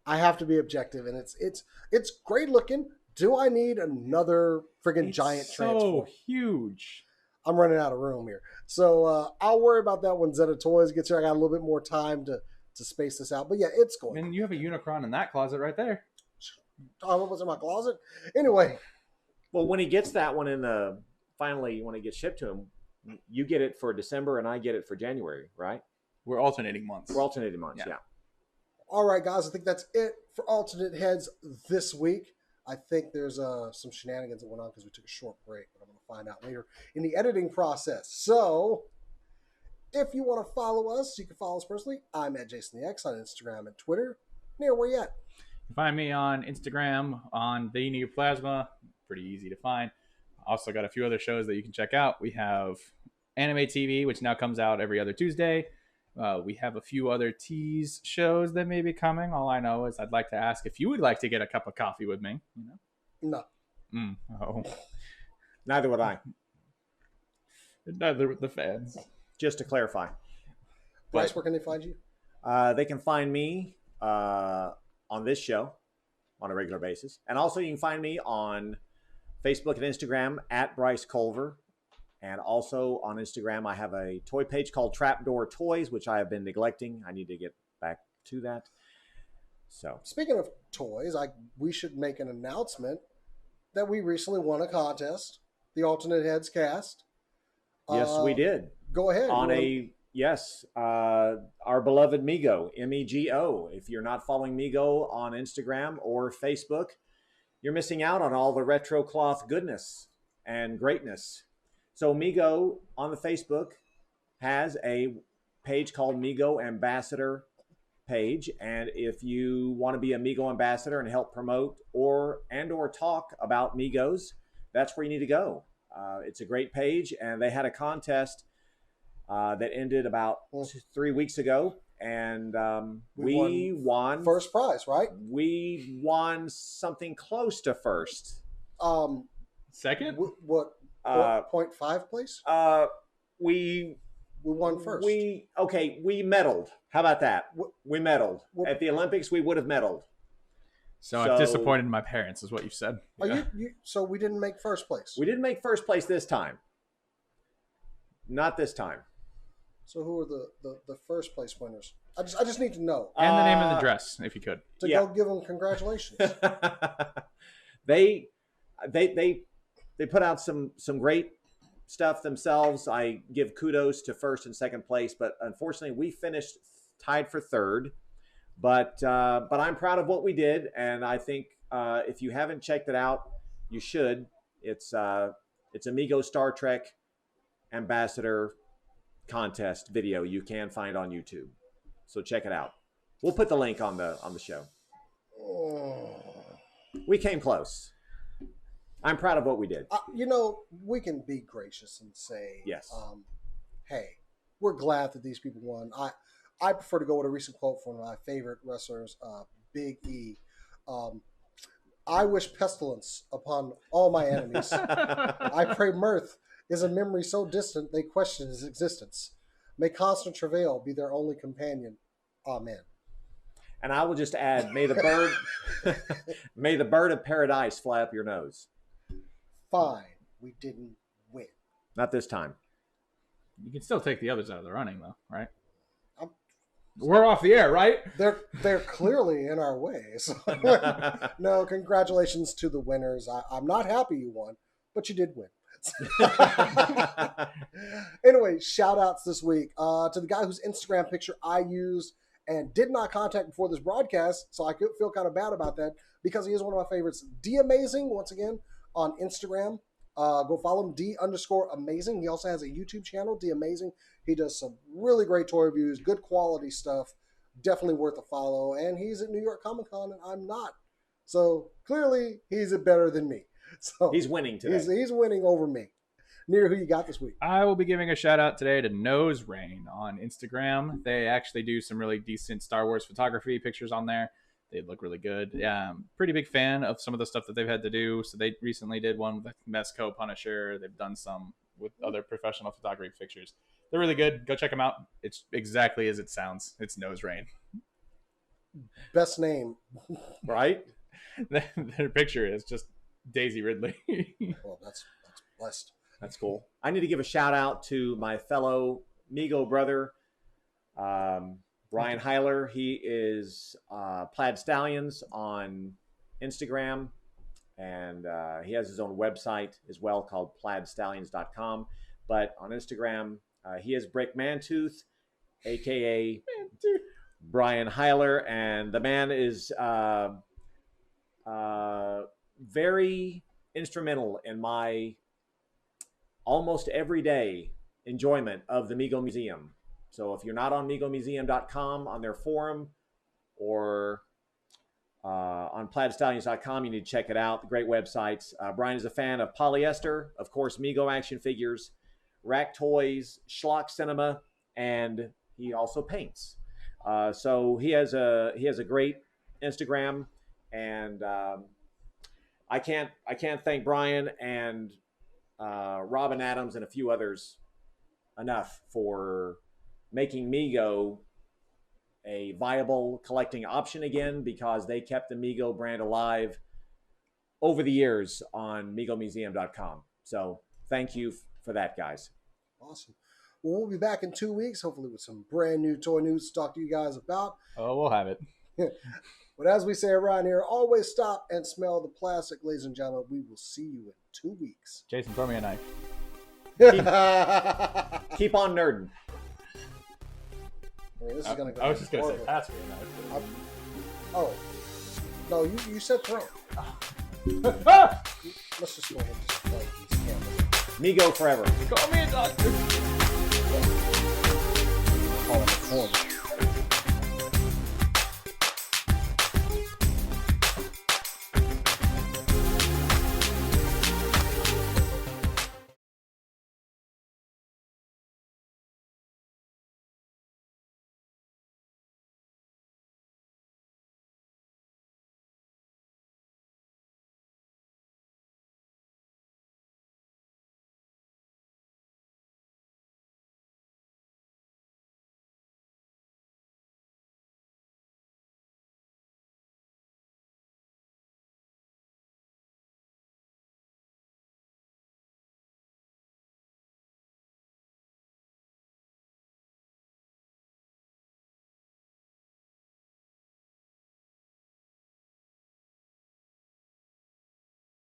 I have to be objective, and it's great looking. Do I need another friggin' giant transform? So huge. I'm running out of room here. So I'll worry about that when Zeta Toys gets here. I got a little bit more time to space this out. But yeah, it's going. And you have a Unicron in that closet right there. What was in my closet? Anyway. Well, when he gets that one finally when it gets shipped to him, you get it for December and I get it for January, right? We're alternating months. Yeah. All right, guys. I think that's it for Alternate Heads this week. I think there's some shenanigans that went on because we took a short break, but I'm going to find out later in the editing process. So if you want to follow us, you can follow us personally. I'm at Jason the X on Instagram and Twitter. Near, where you at? You can find me on Instagram on The Neoplasma. Pretty easy to find. Also got a few other shows that you can check out. We have Anime TV, which now comes out every other Tuesday. We have a few other tease shows that may be coming. All I know is I'd like to ask if you would like to get a cup of coffee with me. No. Oh. Neither would I. Neither would the fans. Just to clarify. Bryce, where can they find you? They can find me on this show on a regular basis. And also you can find me on Facebook and Instagram at Bryce Culver. And also on Instagram, I have a toy page called Trapdoor Toys, which I have been neglecting. I need to get back to that. So speaking of toys, we should make an announcement that we recently won a contest, the Alternate Heads Cast. Yes, we did. Go ahead. Our beloved Mego, MEGO. If you're not following Mego on Instagram or Facebook, you're missing out on all the retro cloth goodness and greatness. So Mego on the Facebook has a page called Mego Ambassador page, and if you want to be a Mego ambassador and help promote or talk about Megos, that's where you need to go. It's a great page, and they had a contest that ended about 3 weeks ago, and we won first prize, right? We won something close to first. Second? What 0.5 place? We won first. We medaled. How about that? We medaled. At the Olympics, we would have medaled. So I've disappointed my parents, is what you said. So we didn't make first place. We didn't make first place this time. Not this time. So who are the first place winners? I just need to know. And the name of the dress, if you could. Go give them congratulations. They put out some great stuff themselves. I give kudos to first and second place, but unfortunately we finished tied for third. But I'm proud of what we did, and I think if you haven't checked it out, you should. It's Amigo Star Trek Ambassador contest video you can find on YouTube, so check it out. We'll put the link on the show. We came close. I'm proud of what we did. We can be gracious and say, yes. Hey, we're glad that these people won. I prefer to go with a recent quote from one of my favorite wrestlers, Big E. I wish pestilence upon all my enemies. I pray mirth is a memory so distant they question his existence. May constant travail be their only companion. Amen. And I will just add, may the bird of paradise fly up your nose. Fine, we didn't win. Not this time. You can still take the others out of the running, though, right? We're off the air, right? They're clearly in our way. So no, congratulations to the winners. I'm not happy you won, but you did win. Anyway, shout outs this week to the guy whose Instagram picture I used and did not contact before this broadcast, so I could feel kind of bad about that because he is one of my favorites. D Amazing, once again, on Instagram. Go follow him, D_amazing. He also has a YouTube channel, D Amazing. He does some really great toy reviews, good quality stuff. Definitely worth a follow. And he's at New York Comic Con, and I'm not. So clearly, he's better than me. So he's winning today. He's winning over me. Near, who you got this week? I will be giving a shout out today to Nose Rain on Instagram. They actually do some really decent Star Wars photography pictures on there. They look really good. Yeah, I'm pretty big fan of some of the stuff that they've had to do. So they recently did one with Mezco Punisher. They've done some with other professional photography pictures. They're really good. Go check them out. It's exactly as it sounds. It's Nose Rain. Best name. Right? Their picture is just Daisy Ridley. Well, that's blessed. That's cool. I need to give a shout out to my fellow Mego brother, Brian Heiler. He is Plaid Stallions on Instagram, and he has his own website as well called plaidstallions.com. But on Instagram, he is Brick Mantooth, a.k.a. Brian Heiler, and the man is very instrumental in my almost everyday enjoyment of the Mego Museum. So if you're not on MegoMuseum.com on their forum or on plaidstallions.com, you need to check it out. Great websites. Brian is a fan of polyester, of course, Mego action figures, rack toys, schlock cinema, and he also paints. So he has a great Instagram, and I can't thank Brian and Robin Adams and a few others enough for making Mego a viable collecting option again, because they kept the Mego brand alive over the years on MegoMuseum.com. So thank you for that, guys. Awesome. Well, we'll be back in 2 weeks, hopefully with some brand new toy news to talk to you guys about. Oh, we'll have it. But as we say around here, always stop and smell the plastic, ladies and gentlemen. We will see you in 2 weeks. Jason, throw me a knife. Keep on nerding. I mean, this is gonna go. I was just going to say, pass me a knife. Oh. No, you said throw. Let's just go ahead and just play these cameras. Me go forever. Call me a doctor. Call it a form.